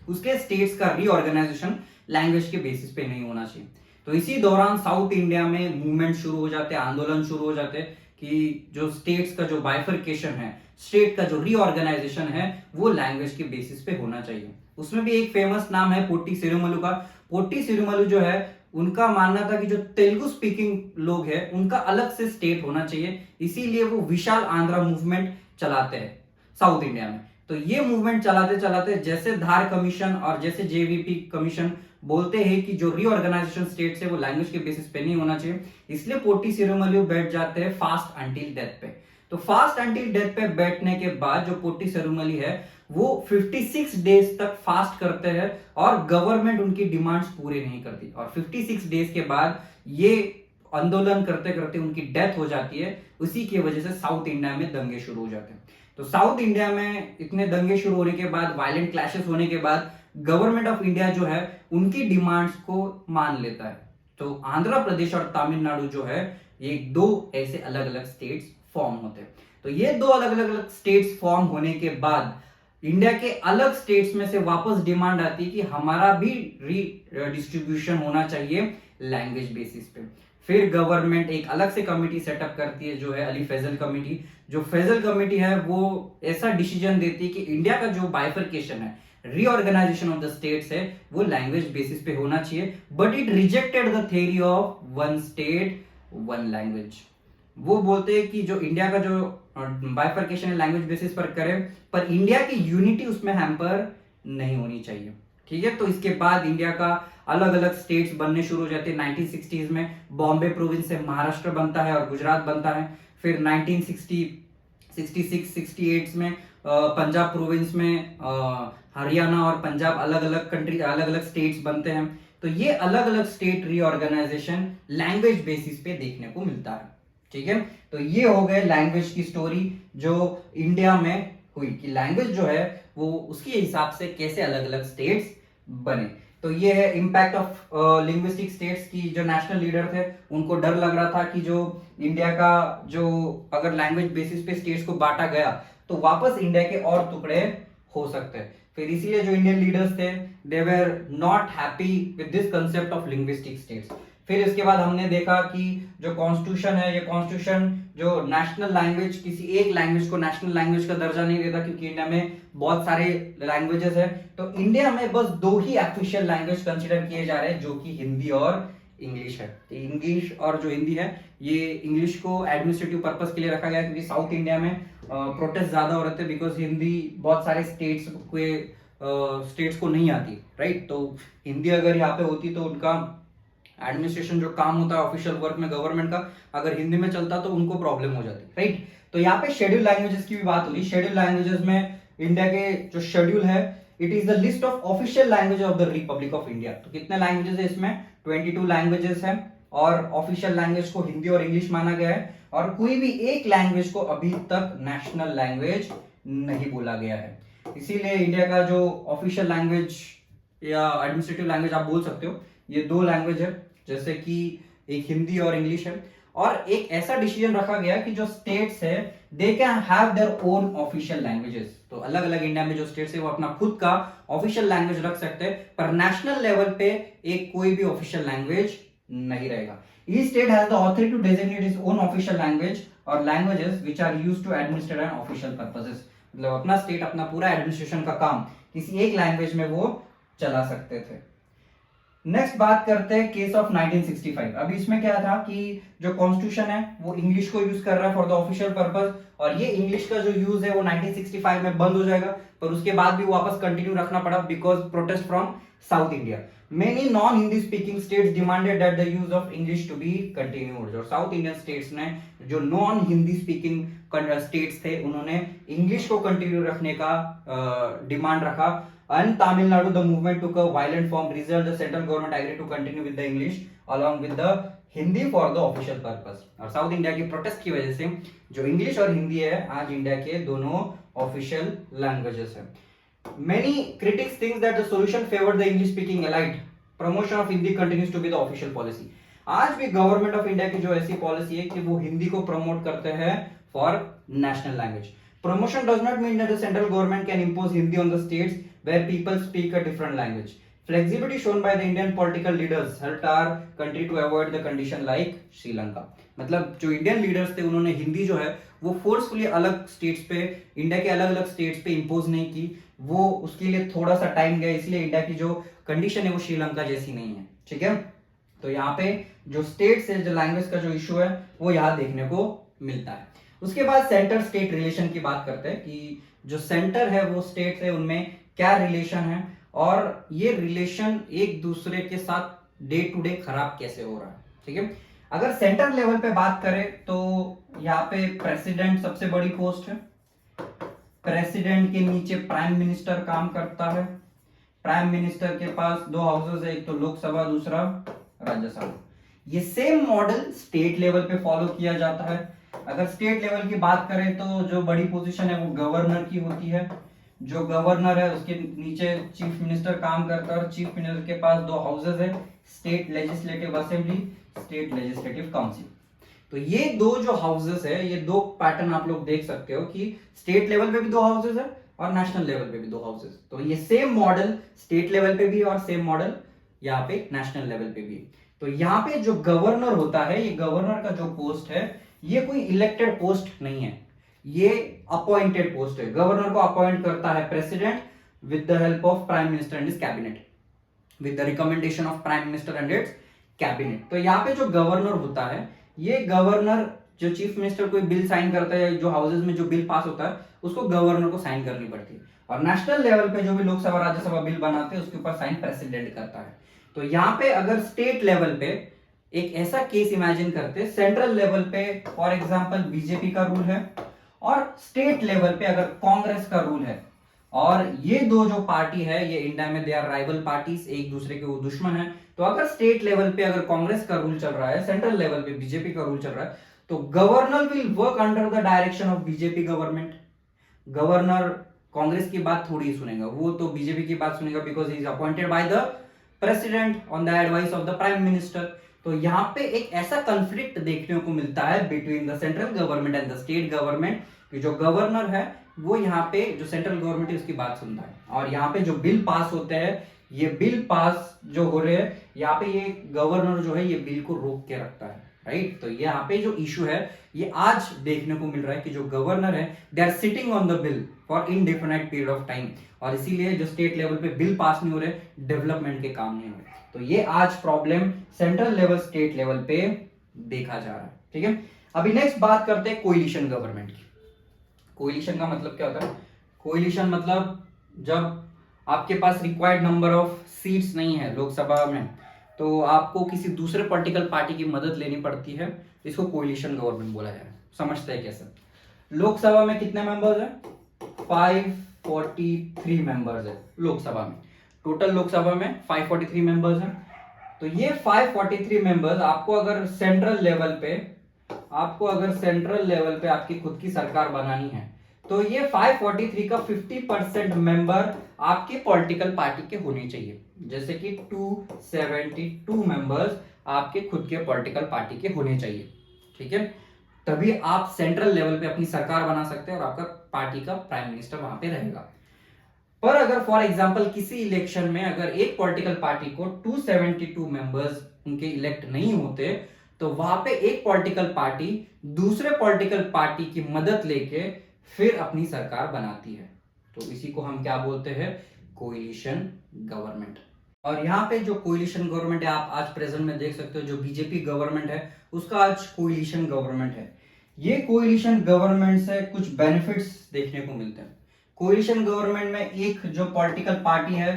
उसके स्टेट्स का रीऑर्गेनाइजेशन लैंग्वेज के बेसिस पे नहीं होना चाहिए। तो इसी दौरान साउथ इंडिया में मूवमेंट शुरू हो जाते हैं, आंदोलन शुरू हो जाते हैं कि जो स्टेट्स का जो बाइफर्केशन है, स्टेट का जो रीऑर्गेनाइजेशन है वो लैंग्वेज के बेसिस पे होना चाहिए। उसमें भी एक फेमस नाम है पोट्टी सिरुमलु का। पोट्टी सिरुमलु जो है उनका मानना था कि जो तेलुगु स्पीकिंग लोग हैं उनका अलग से स्टेट होना चाहिए, इसीलिए वो विशाल आंध्रा मूवमेंट चलाते हैं साउथ इंडिया में। तो ये मूवमेंट चलाते चलाते जैसे धार कमीशन और जैसे जेवीपी कमीशन बोलते हैं कि जो रीऑर्गेनाइजेशन स्टेट्स है वो लैंग्वेज के बेसिस पे नहीं होना चाहिए, इसलिए पोट्टी सिरुमलु बैठ जाते हैं फास्ट अंटिल डेथ पे। तो फास्ट अंटिल डेथ पे बैठने के बाद जो पोट्टी सिरुमलु है वो 56 डेज तक फास्ट करते हैं और गवर्नमेंट उनकी डिमांड्स पूरे नहीं करती, और 56 डेज के बाद ये आंदोलन करते करते उनकी डेथ हो जाती है। उसी की वजह से साउथ इंडिया में दंगे शुरू हो जाते हैं। तो साउथ इंडिया में इतने दंगे शुरू होने के बाद, वायलेंट क्लैशेस होने के बाद गवर्नमेंट ऑफ इंडिया जो है उनकी डिमांड्स को मान लेता है। तो आंध्र प्रदेश और तमिलनाडु जो है ये दो ऐसे अलग अलग स्टेट्स फॉर्म होते हैं। तो ये दो अलग अलग स्टेट्स फॉर्म होने के बाद इंडिया के अलग स्टेट्स में से वापस डिमांड आती है कि हमारा भी रीडिस्ट्रीब्यूशन होना चाहिए लैंग्वेज बेसिस पे। फिर गवर्नमेंट एक अलग से कमेटी सेटअप करती है जो है अली फैजल कमेटी। जो फैजल कमेटी है वो ऐसा डिसीजन देती है कि इंडिया का जो बाइफर्केशन है, रीऑर्गेनाइजेशन ऑफ द स्टेट्स है, वो लैंग्वेज बेसिस पे होना चाहिए, but it rejected the theory of one state one language. वो बोलते हैं कि जो इंडिया का जो बाइफर्केशन है लैंग्वेज बेसिस पर करे, पर इंडिया की यूनिटी उसमें हैम्पर नहीं होनी चाहिए। ठीक है, तो इसके बाद इंडिया का अलग अलग स्टेट्स बनने शुरू हो जाते हैं। 1960s में बॉम्बे प्रोविंस से महाराष्ट्र बनता है और गुजरात बनता है। फिर 1966 में पंजाब प्रोविंस में हरियाणा और पंजाब अलग अलग कंट्री अलग अलग स्टेट्स बनते हैं। तो ये अलग अलग स्टेट रीऑर्गेनाइजेशन लैंग्वेज बेसिस पे देखने को मिलता है। ठीक है, तो ये हो गए लैंग्वेज की स्टोरी जो इंडिया में हुई कि लैंग्वेज जो है वो उसके हिसाब से कैसे अलग अलग स्टेट्स बने। तो ये है इम्पैक्ट ऑफ लिंग्विस्टिक स्टेट्स की। जो नेशनल लीडर थे उनको डर लग रहा था कि जो इंडिया का जो अगर लैंग्वेज बेसिस पे स्टेट्स को बांटा गया तो वापस इंडिया के और टुकड़े हो सकते हैं। फिर इसीलिए जो इंडियन लीडर्स थे they were not happy with this concept of linguistic states. फिर इसके बाद हमने देखा कि जो कॉन्स्टिट्यूशन है, ये कॉन्स्टिट्यूशन जो नेशनल लैंग्वेज किसी एक लैंग्वेज को नेशनल लैंग्वेज का दर्जा नहीं देता, क्योंकि इंडिया में बहुत सारे लैंग्वेजेस है। तो इंडिया में बस 2 ही ऑफिशियल लैंग्वेज कंसीडर किए जा रहे हैं, जो कि हिंदी और इंग्लिश है। तो इंग्लिश और जो हिंदी है, ये इंग्लिश को एडमिनिस्ट्रेटिव पर्पस के लिए रखा गया, क्योंकि साउथ इंडिया में प्रोटेस्ट ज्यादा हो रहे थे, बिकॉज हिंदी बहुत सारे स्टेट्स को नहीं आती, राइट। तो हिंदी अगर यहाँ पे होती तो उनका एडमिनिस्ट्रेशन जो काम होता है ऑफिशियल वर्क में गवर्नमेंट का, अगर हिंदी में चलता तो उनको प्रॉब्लम हो जाती, राइट। तो यहाँ पे शेड्यूल लैंग्वेजेस की भी बात हो रही। शेड्यूल लैंग्वेजेस में इंडिया के जो शेड्यूल है, it is the list of official language of the Republic of India. तो कितने लैंग्वेजेस है इसमें? 22 लैंग्वेजेस है, और ऑफिशियल लैंग्वेज को हिंदी और इंग्लिश माना गया है, और कोई भी एक लैंग्वेज को अभी तक नेशनल लैंग्वेज नहीं बोला गया है। इसीलिए इंडिया का जो ऑफिशियल लैंग्वेज या एडमिनिस्ट्रेटिव लैंग्वेज आप बोल सकते हो, ये 2 लैंग्वेज है, जैसे कि एक हिंदी और इंग्लिश है। और एक ऐसा डिसीजन रखा गया कि जो स्टेट्स है they can have their own official languages. तो अलग अलग इंडिया में जो स्टेट्स है वो अपना खुद का ऑफिशियल लैंग्वेज रख सकते हैं, पर नेशनल लेवल पे एक कोई भी ऑफिशियल लैंग्वेज नहीं रहेगा। Each state has the authority to designate its own official language और languages which are used to administer and official purposes. मतलब अपना स्टेट अपना पूरा एडमिनिस्ट्रेशन का काम किसी एक लैंग्वेज में वो चला सकते थे। नेक्स्ट बात करते हैं केस ऑफ 1965। अभी इसमें क्या था कि जो कॉन्स्टिट्यूशन है वो इंग्लिश को यूज कर रहा है फॉर द ऑफिशियल पर्पस, और ये इंग्लिश का जो यूज है वो 1965 में बंद हो जाएगा, पर उसके बाद भी वापस कंटिन्यू रखना पड़ा because protest from south India. Many non Hindi speaking states demanded that the use of English to be continued. और साउथ इंडियन स्टेट्स ने, जो नॉन हिंदी स्पीकिंग स्टेट्स थे, उन्होंने इंग्लिश को कंटिन्यू रखने का डिमांड रखा। And Tamil Nadu, the movement took a violent form. Result, the central government agreed to continue with the English along with the Hindi for the official purpose. और south India की protest की वजह से जो English और हिंदी है आज India के दोनों ऑफिशियल लैंग्वेजेस है। Many critics think that the solution favored the English speaking elite. Promotion of Hindi continues to be the official policy. आज भी गवर्नमेंट ऑफ इंडिया की जो ऐसी पॉलिसी है कि वो हिंदी को प्रमोट करते हैं for national language. Promotion does not mean that the central government can impose Hindi on the states where people speak a different language. Flexibility shown by the Indian political leaders helped our country to avoid the condition like Sri Lanka. मतलब जो Indian leaders थे उन्होंने हिंदी जो है वो forcefully अलग states पे, India के अलग अलग स्टेट्स पे इंपोज नहीं की। वो उसके लिए थोड़ा सा टाइम गया, इसलिए इंडिया की जो कंडीशन है वो श्रीलंका जैसी नहीं है। ठीक है, तो यहाँ पे जो स्टेट्स है, जो लैंग्वेज का जो इशू है वो यहाँ देखने को मिलता है। उसके बाद सेंटर स्टेट रिलेशन की बात करते हैं कि जो सेंटर है वो स्टेट है उनमें क्या रिलेशन है, और ये रिलेशन एक दूसरे के साथ डे टू डे खराब कैसे हो रहा है। ठीक है, अगर सेंटर लेवल पे बात करें तो यहाँ पे प्रेसिडेंट सबसे बड़ी पोस्ट है। प्रेसिडेंट के नीचे प्राइम मिनिस्टर काम करता है। प्राइम मिनिस्टर के पास 2 हाउसेस है, एक तो लोकसभा, दूसरा राज्यसभा। ये सेम मॉडल स्टेट लेवल पे फॉलो किया जाता है। अगर स्टेट लेवल की बात करें तो जो बड़ी पोजीशन है वो गवर्नर की होती है। जो गवर्नर है उसके नीचे चीफ मिनिस्टर काम करता है, और चीफ मिनिस्टर के पास 2 हाउसेस है, state legislative assembly, state legislative council. तो ये 2 जो हाउसेस है, ये 2 पैटर्न आप लोग देख सकते हो कि स्टेट लेवल पे भी 2 हाउसेस है और नेशनल लेवल पे भी 2 हाउसेस। तो ये सेम मॉडल स्टेट लेवल पे भी और सेम मॉडल यहाँ पे नेशनल लेवल पे भी। तो यहाँ पे जो गवर्नर होता है, ये गवर्नर का जो पोस्ट है ये कोई इलेक्टेड पोस्ट नहीं है, ये अपॉइंटेड पोस्ट है। गवर्नर को अपॉइंट करता है president with the help of prime minister and is cabinet, with the recommendation of prime minister and it's cabinet. तो यहाँ पे जो गवर्नर होता है, ये गवर्नर जो चीफ मिनिस्टर कोई बिल साइन करता है, जो हाउसेज में जो बिल पास होता है उसको गवर्नर को साइन करनी पड़ती है, और नेशनल लेवल पे जो भी लोकसभा राज्यसभा बिल बनाते हैं उसके ऊपर साइन प्रेसिडेंट करता है। तो यहाँ पे अगर स्टेट लेवल पे एक ऐसा केस इमेजिन करते, सेंट्रल लेवल पे फॉर एग्जांपल बीजेपी का रूल है और स्टेट लेवल पे अगर कांग्रेस का रूल है, और ये दो जो पार्टी है ये इंडिया में दे आर राइवल पार्टीज, एक दूसरे के वो दुश्मन है। तो अगर स्टेट लेवल पे अगर कांग्रेस का रूल चल रहा है, सेंट्रल लेवल पे बीजेपी का रूल चल रहा है, तो governor will work under the direction of BJP government. Governor Congress की बात थोड़ी सुनेगा, वो तो बीजेपी की बात सुनेगा, because he is appointed by the president on the advice of the prime minister. तो यहाँ पे एक ऐसा कंफ्लिक्ट देखने को मिलता है between the central government and the state government, कि जो गवर्नर है वो यहाँ पे जो सेंट्रल गवर्नमेंट है उसकी बात सुनता है, और यहाँ पे जो बिल पास होते हैं, ये बिल पास जो हो रहे हैं यहाँ पे ये गवर्नर जो है ये बिल को रोक के रखता है, राइट। तो यहाँ पे जो इशू है ये आज देखने को मिल रहा है कि जो गवर्नर है they are sitting on the bill for indefinite period of time, और इसीलिए जो स्टेट लेवल पे बिल पास नहीं हो रहे, डेवलपमेंट के काम नहीं हो रहे। तो ये आज problem central level state level पे देखा जा रहा है, ठीक है। अभी नेक्स्ट बात करते हैं कोएलिशन गवर्नमेंट की। कोएलिशन का मतलब क्या होता है? कोएलिशन मतलब जब आपके पास रिक्वायर्ड नंबर ऑफ सीट्स नहीं है लोकसभा में, तो आपको किसी दूसरे पॉलिटिकल पार्टी की मदद लेनी पड़ती है, इसको कोएलिशन गवर्नमेंट बोला जाए। समझते हैं कैसे? लोकसभा में कितने मेंबर्स हैं? 543 मेंबर्स है लोकसभा में, टोटल लोकसभा में 543 मेंबर्स हैं। तो ये 543 मेंबर्स आपको अगर सेंट्रल लेवल पे आपकी खुद की सरकार बनानी है, तो ये 543 का 50% मेंबर आपके पॉलिटिकल पार्टी के होने चाहिए, जैसे कि 272 मेंबर्स आपके खुद के पॉलिटिकल पार्टी के होने चाहिए, ठीक है। तभी आप सेंट्रल लेवल पे अपनी सरकार बना सकते हैं और आपका पार्टी का प्राइम मिनिस्टर वहां पे रहेगा। पर अगर फॉर एग्जांपल किसी इलेक्शन में अगर एक पॉलिटिकल पार्टी को 272 मेंबर्स उनके इलेक्ट नहीं होते, तो वहां पे एक पॉलिटिकल पार्टी दूसरे पॉलिटिकल पार्टी की मदद लेके फिर अपनी सरकार बनाती है। तो इसी को हम क्या बोलते हैं? Coalition government. और यहाँ पे जो कोएलिशन गवर्नमेंट है आप आज प्रेजेंट में देख सकते हो, जो बीजेपी गवर्नमेंट है उसका आज कोएलिशन गवर्नमेंट है। ये कोएलिशन गवर्नमेंट से कुछ बेनिफिट्स देखने को मिलते हैं। कोएलिशन गवर्नमेंट में एक जो पॉलिटिकल पार्टी है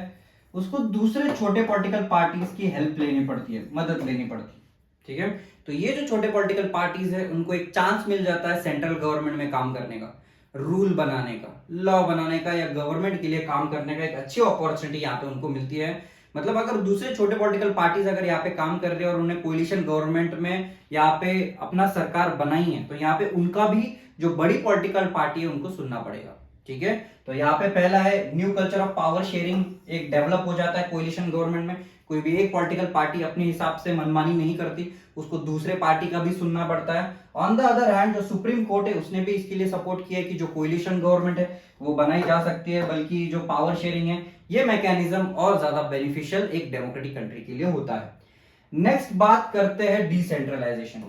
उसको दूसरे छोटे पॉलिटिकल पार्टीज की हेल्प लेनी पड़ती है, मदद लेनी पड़ती है, ठीक है। तो ये जो छोटे पॉलिटिकल पार्टीज है उनको एक चांस मिल जाता है सेंट्रल गवर्नमेंट में काम करने का, रूल बनाने का, लॉ बनाने का, या गवर्नमेंट के लिए काम करने का एक अच्छी अपॉर्चुनिटी यहाँ पे उनको मिलती है। मतलब अगर दूसरे छोटे पॉलिटिकल पार्टीज अगर यहाँ पे काम कर रहे हैं और उन्हें कोएलिशन गवर्नमेंट में यहाँ पे अपना सरकार बनाई है, तो यहाँ पे उनका भी जो बड़ी पॉलिटिकल पार्टी है उनको सुनना पड़ेगा, ठीक है। तो यहाँ पे पहला है new culture of power sharing एक डेवलप हो जाता है कोएलिशन गवर्नमेंट में। कोई भी एक पॉलिटिकल पार्टी अपने हिसाब से मनमानी नहीं करती, उसको दूसरे पार्टी का भी सुनना पड़ता है। ऑन द अदर हैंड जो सुप्रीम कोर्ट है उसने भी इसके लिए सपोर्ट किया है कि जो कोएलिशन गवर्नमेंट है वो बनाई जा सकती है, बल्कि जो पावर शेयरिंग है ये मैकेनिज्म और ज्यादा बेनिफिशियल एक डेमोक्रेटिक कंट्री के लिए होता है। नेक्स्ट बात करते हैं डिसेंट्रलाइजेशन।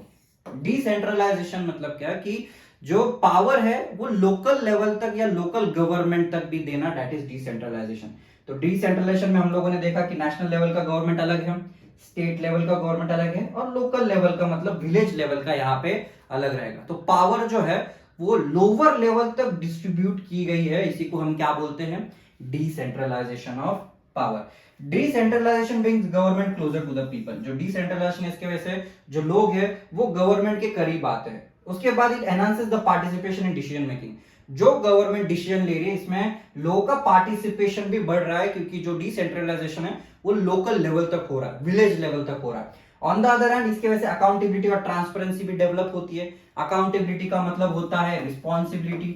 डिसेंट्रलाइजेशन मतलब क्या कि जो पावर है वो लोकल लेवल तक या लोकल गवर्नमेंट तक भी देना, दैट इज डिसेंट्रलाइजेशन। तो डिसेंट्रलाइजेशन में हम लोगों ने देखा कि नेशनल लेवल का गवर्नमेंट अलग है, स्टेट लेवल का गवर्नमेंट अलग है, और लोकल लेवल का मतलब विलेज लेवल का यहाँ पे अलग रहेगा। तो पावर जो है वो लोअर लेवल तक डिस्ट्रीब्यूट की गई है, इसी को हम क्या बोलते हैं? Decentralisation of power. Decentralisation brings government closer to the people. जो डिसेंट्रलाइजेशन इसके वजह से जो लोग हैं वो गवर्नमेंट के करीब आते हैं। उसके बाद it enhances the participation in decision making. जो गवर्नमेंट डिसीजन ले रही है इसमें लोगों का पार्टिसिपेशन भी बढ़ रहा है, क्योंकि जो डिसेंट्रलाइजेशन है वो लोकल लेवल तक हो रहा है, विलेज लेवल तक हो रहा है। ऑन द अदर हैंड इसके वजह से अकाउंटेबिलिटी और ट्रांसपेरेंसी भी डेवलप होती है। अकाउंटेबिलिटी का मतलब होता है रिस्पॉन्सिबिलिटी।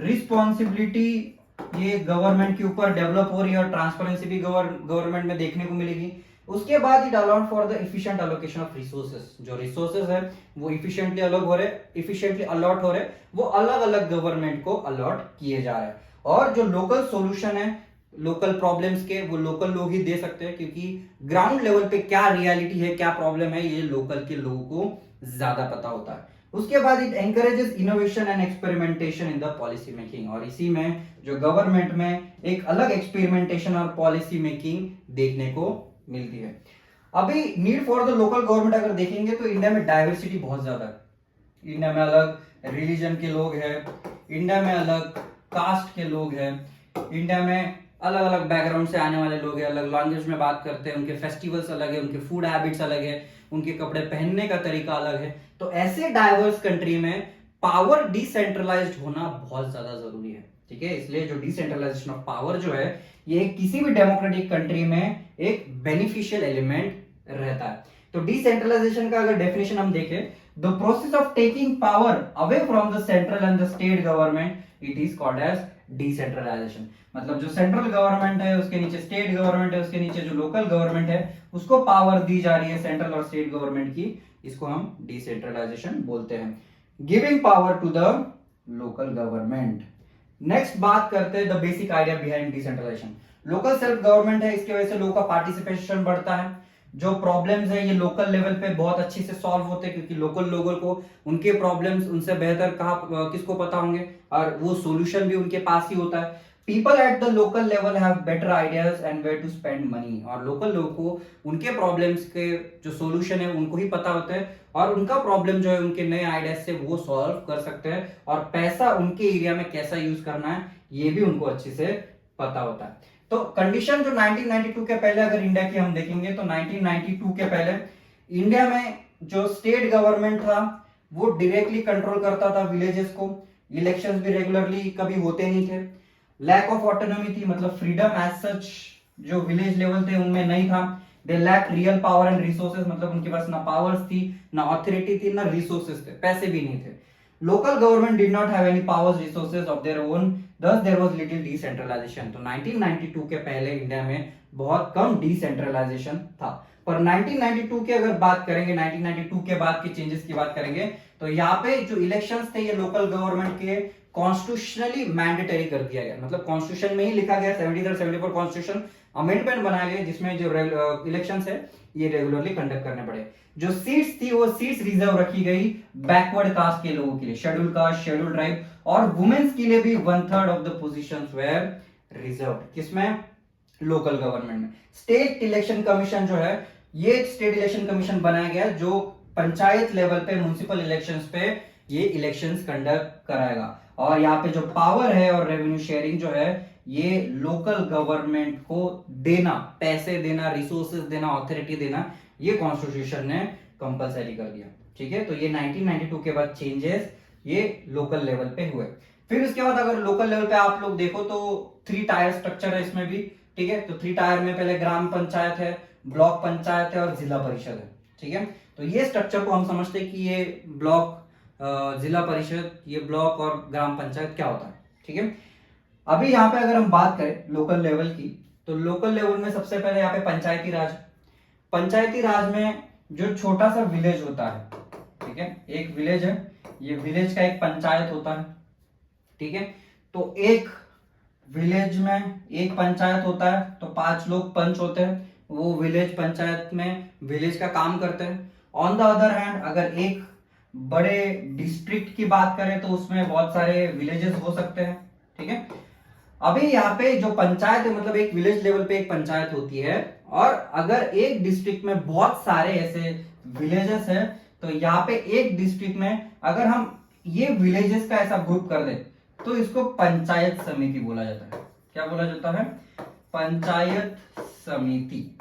रिस्पॉन्सिबिलिटी ये गवर्नमेंट के ऊपर डेवलप हो रही है, और ट्रांसपेरेंसी भी गवर्नमेंट में देखने को मिलेगी। उसके बाद it allowed for the efficient allocation of resources. जो रिसोर्सेज है वो इफिशिएंटली अलग हो रहे, इफिशिएंटली अलॉट हो रहे, वो अलग अलग गवर्नमेंट को अलॉट किए जा रहे हैं। और जो लोकल सॉल्यूशन है लोकल प्रॉब्लम्स के, वो लोकल लोग ही दे सकते हैं, क्योंकि ग्राउंड लेवल पे क्या रियलिटी है, क्या प्रॉब्लम है, ये लोकल के लोगों को ज्यादा पता होता है। उसके बाद it encourages innovation and experimentation in the policy making. और इसी में जो गवर्नमेंट में एक अलग एक्सपेरिमेंटेशन और पॉलिसी मेकिंग देखने को मिलती है। अभी need for the local government अगर देखेंगे तो इंडिया में डाइवर्सिटी बहुत ज्यादा है, इंडिया में अलग रिलीजन के लोग हैं, इंडिया में अलग कास्ट के लोग हैं, इंडिया में अलग अलग बैकग्राउंड से आने वाले लोग हैं, अलग लैंग्वेज में बात करते हैं, उनके फेस्टिवल्स अलग है, उनके फूड हैबिट्स अलग है, उनके कपड़े पहनने का तरीका अलग है। तो ऐसे डाइवर्स कंट्री में पावर डिसेंट्रलाइज्ड होना बहुत ज्यादा जरूरी है, ठीक है। इसलिए जो डिसेंट्रलाइजेशन ऑफ पावर जो है ये किसी भी डेमोक्रेटिक कंट्री में एक बेनिफिशियल एलिमेंट रहता है। तो डिसेंट्रलाइजेशन का अगर डेफिनेशन हम देखें, the process of taking power away from the central and the state government, it is called as decentralisation. मतलब जो सेंट्रल गवर्नमेंट है उसके नीचे स्टेट गवर्नमेंट है, उसके नीचे जो लोकल गवर्नमेंट है उसको पावर दी जा रही है सेंट्रल और स्टेट गवर्नमेंट की, इसको हम डिसेंट्रलाइजेशन बोलते हैं, giving power to the local government. Next बात करते हैं the basic idea behind decentralisation. Local self government है, इसकी वजह से लोगों का पार्टिसिपेशन बढ़ता है, जो प्रॉब्लम्स है ये लोकल लेवल पे बहुत अच्छी से सॉल्व होते हैं, क्योंकि लोकल लोगों को उनके प्रॉब्लम्स उनसे बेहतर किसको पता होंगे, और वो सॉल्यूशन भी उनके पास ही होता है। People at the local level have better ideas and where to spend money, और लोकल लोगों को उनके प्रॉब्लम्स के जो सॉल्यूशन है उनको ही पता होता है, और उनका प्रॉब्लम जो है उनके नए आइडियाज से वो सॉल्व कर सकते हैं, और पैसा उनके एरिया में कैसा यूज करना है ये भी उनको अच्छे से पता होता है। तो कंडीशन जो 1992 के पहले अगर इंडिया की हम देखेंगे तो 1992 के पहले इंडिया में जो स्टेट गवर्नमेंट था वो डायरेक्टली कंट्रोल करता था विलेजेस को, इलेक्शंस भी रेगुलरली कभी होते नहीं थे, लैक ऑफ ऑटोनॉमी थी, मतलब फ्रीडम एज सच जो विलेज लेवल थे उनमें नहीं था, they lack real power and resources, मतलब उनके पास ना पावर्स थी ना ऑथोरिटी थी ना रिसोर्सेज थे, पैसे भी नहीं थे। Local government did not have any powers resources of their own, thus there was little decentralization। तो 1992 के पहले इंडिया में बहुत कम डिसेंट्रलाइजेशन था। पर 1992 की अगर बात करेंगे, 1992 के बाद के चेंजेस की बात करेंगे, तो यहाँ पे जो इलेक्शंस थे ये लोकल गवर्नमेंट के कॉन्स्टिट्यूशनली मैंडेटरी कर दिया गया, मतलब कॉन्स्टिट्यूशन में ही लिखा गया, 73 74 कॉन्स्टिट्यूशन अमेंडमेंट बनाया गया जिसमें जो इलेक्शंस है ये रेगुलरली कंडक्ट करने पड़े। जो सीट्स थी वो सीट्स रिजर्व रखी गई बैकवर्ड कास्ट के लोगों के लिए, शेड्यूल कास्ट, शेड्यूल ट्राइब, और वुमेन्स के लिए भी 1/3 of the positions were reserved, किसमें, लोकल गवर्नमेंट में। स्टेट इलेक्शन कमीशन जो है ये स्टेट इलेक्शन कमीशन बनाया गया जो पंचायत लेवल पे म्युनिसिपल इलेक्शंस पे ये इलेक्शंस कंडक्ट कराएगा, और यहाँ पे जो पावर है और रेवेन्यू शेयरिंग जो है ये लोकल गवर्नमेंट को देना, पैसे देना, रिसोर्सेज देना, ऑथोरिटी देना, ये कॉन्स्टिट्यूशन ने कंपलसरी कर दिया, ठीक है। तो ये 1992 के बाद चेंजेस ये लोकल लेवल पे हुए। फिर उसके बाद अगर लोकल लेवल पे आप लोग देखो तो 3 टायर स्ट्रक्चर है इसमें भी, ठीक है। तो 3 टायर में पहले ग्राम पंचायत है, ब्लॉक पंचायत है और जिला परिषद है, ठीक है। तो ये स्ट्रक्चर को हम समझते हैं कि ये ब्लॉक, जिला परिषद, ये ब्लॉक और ग्राम पंचायत क्या होता है, ठीक है। अभी यहाँ पे अगर हम बात करें लोकल लेवल की, तो लोकल लेवल में सबसे पहले यहाँ पे पंचायती राज। पंचायती राज में जो छोटा सा विलेज होता है, ठीक है, एक विलेज है, ये विलेज का एक पंचायत होता है, ठीक है। तो एक विलेज में एक पंचायत होता है तो 5 लोग पंच होते हैं, वो विलेज पंचायत में विलेज का काम करते हैं। ऑन द अदर हैंड अगर एक बड़े डिस्ट्रिक्ट की बात करें तो उसमें बहुत सारे विलेजेस हो सकते हैं, ठीक है। अभी यहाँ पे जो पंचायत है, मतलब एक विलेज लेवल पे एक पंचायत होती है, और अगर एक डिस्ट्रिक्ट में बहुत सारे ऐसे विलेजेस हैं तो यहाँ पे एक डिस्ट्रिक्ट में अगर हम ये विलेजेस का ऐसा ग्रुप कर दे तो इसको पंचायत समिति बोला जाता है। क्या बोला जाता है? पंचायत समिति।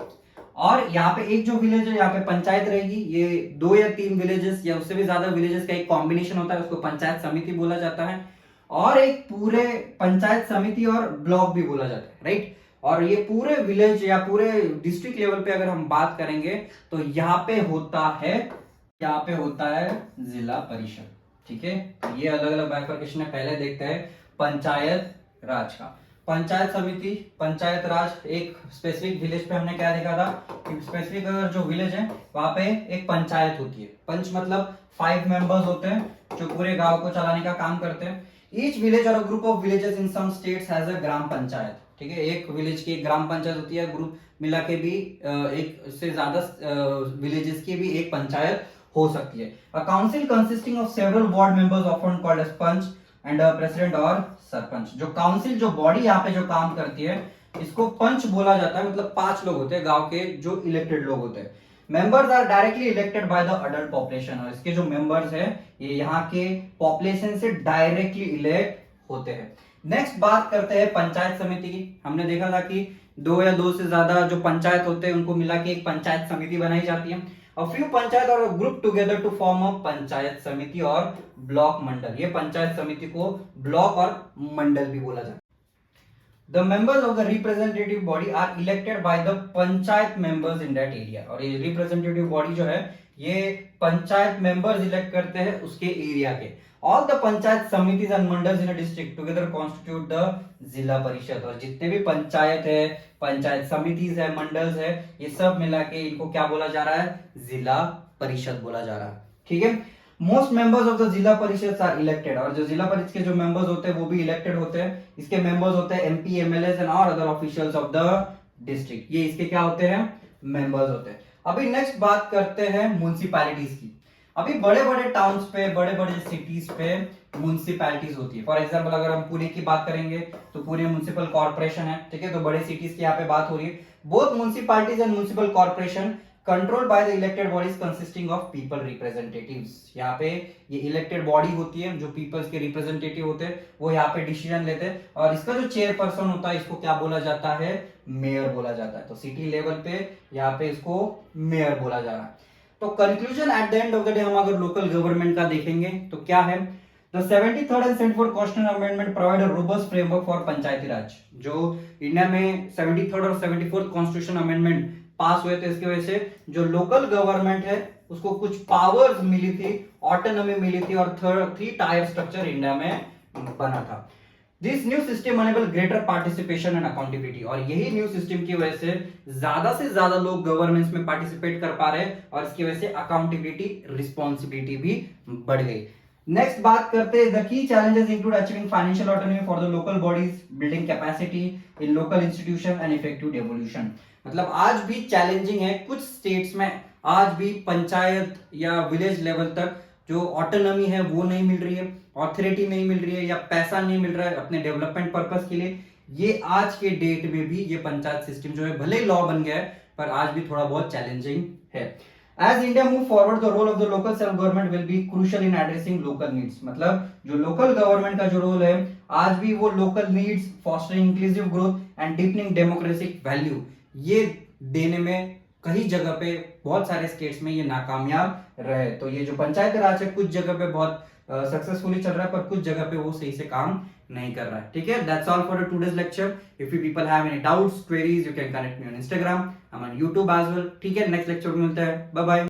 और यहाँ पे एक जो विलेज है यहाँ पे पंचायत रहेगी, ये 2 या 3 विलेजेस या उससे भी ज्यादा विलेजेस का एक कॉम्बिनेशन होता है, उसको पंचायत समिति बोला जाता है। और एक पूरे पंचायत समिति और ब्लॉक भी बोला जाता है, राइट। और ये पूरे विलेज या पूरे डिस्ट्रिक्ट लेवल पे अगर हम बात करेंगे तो यहाँ पे होता है जिला परिषद, ठीक है। ये अलग अलग बाइफरकेशन है, पहले देखते हैं पंचायत राज का। पंचायत समिति, पंचायत राज, एक स्पेसिफिक विलेज पे हमने क्या देखा था कि स्पेसिफिक अगर जो विलेज है वहां पे एक पंचायत होती है। पंच मतलब 5 मेंबर्स होते हैं जो पूरे गांव को चलाने का काम करते हैं। ईच विलेज और group of villages in some states has a gram panchayat, ठीक है। एक विलेज की एक ग्राम पंचायत होती है, ग्रुप मिला के भी एक से ज्यादा विलेजेस की भी एक पंचायत हो सकती है। A council consisting of several ward members often called as panch and president और सरपंच। जो काउंसिल, जो बॉडी यहाँ पे जो काम करती है इसको पंच बोला जाता है, मतलब 5 लोग होते हैं गांव के जो इलेक्टेड लोग होते हैं। Members are directly elected by the adult population, और इसके जो मेंबर्स है ये यहाँ के पॉपुलेशन से डायरेक्टली इलेक्ट होते हैं। नेक्स्ट बात करते हैं पंचायत समिति की। हमने देखा था कि दो या दो से ज्यादा जो पंचायत होते हैं उनको मिला के एक पंचायत समिति बनाई जाती है। A few पंचायत और group together to form a panchayat samiti और ब्लॉक मंडल। ये पंचायत समिति को ब्लॉक और मंडल भी बोला जाता है। The members of the representative body are elected by the panchayat members in that area। और ये representative body जो है ये पंचायत members इलेक्ट करते हैं उसके एरिया के। All the panchayat samitis and mandals in a district together constitute the zila parishad. और जितने भी पंचायत है, पंचायत समितिज है, मंडल्स है, ये सब मिला के इनको क्या बोला जा रहा है? जिला परिषद बोला जा रहा है। ठीक है। Most members of the zila परिषद आर इलेक्टेड। और जो जिला परिषद के जो मेंबर्स होते हैं वो भी इलेक्टेड होते हैं। इसके मेंबर्स होते हैं एमपी, एमएलए एंड और other officials of the district. ये इसके क्या होते हैं? मेंबर्स होते हैं। अभी नेक्स्ट बात करते हैं म्युनिसिपैलिटीज की। अभी बड़े बड़े टाउन्स पे, बड़े बड़े सिटीज पे म्युनिसिपैलिटीज होती है। फॉर एग्जांपल अगर हम पुणे की बात करेंगे तो पुणे म्युनिसिपल कॉर्पोरेशन है। ठीक है, तो बड़े सिटीज की यहाँ पे बात हो रही है। Both municipalities and municipal corporation controlled by the elected bodies consisting of people representatives. यहाँ पे ये इलेक्टेड बॉडी होती है, जो पीपल्स के रिप्रेजेंटेटिव होते हैं वो यहाँ पे डिसीजन लेते हैं। और इसका जो चेयरपर्सन होता है इसको क्या बोला जाता है? मेयर बोला जाता है। तो सिटी लेवल पे यहाँ पे इसको मेयर बोला जा रहा है। तो conclusion at the end of the day हम अगर लोकल गवर्नमेंट का देखेंगे तो क्या है? The 73rd and 74th Constitutional Amendment provide a robust framework for पंचायती राज। जो इंडिया में 73rd और 74th Constitutional Amendment पास हुए थे, इसकी वजह से जो लोकल गवर्नमेंट है उसको कुछ पावर्स मिली थी, ऑटोनॉमी मिली थी और थ्री टायर स्ट्रक्चर इंडिया में बना था। This new system enable greater participation and accountability. और यही न्यू सिस्टम की वजह से ज्यादा लोग गवर्नेंस में पार्टिसिपेट कर पा रहे हैं और इसकी वजह से अकाउंटेबिलिटी, रिस्पॉन्सिबिलिटी भी बढ़ गई। नेक्स्ट बात करते हैं the key challenges include achieving financial autonomy for the local bodies, building capacity in local institution and effective devolution. मतलब आज भी चैलेंजिंग है, कुछ स्टेट्स में आज भी पंचायत या विलेज लेवल तक जो ऑटोनॉमी है वो नहीं मिल रही है, ऑथोरिटी नहीं मिल रही है या पैसा नहीं मिल रहा है अपने डेवलपमेंट पर्पस के लिए। ये आज के डेट में भी ये पंचायत सिस्टम जो है भले लॉ बन गया है पर आज भी थोड़ा बहुत चैलेंजिंग है। As India move forward, the role of the local self-government will be crucial in addressing local needs। मतलब जो local government का जो रोल है आज भी वो local needs, fostering inclusive growth and deepening democratic value, ये देने में कई जगह पे बहुत सारे स्टेट्स में ये नाकामयाब रहे। तो ये जो पंचायत राज है कुछ जगह पे बहुत सक्सेसफुली चल रहा है पर कुछ जगह पे वो सही से काम नहीं कर रहा है। ठीक है, that's all for today's lecture. If you people have any doubts, queries, you can connect me on Instagram, I am on YouTube as well. ठीक है, नेक्स्ट लेक्चर में मिलते हैं। Bye bye.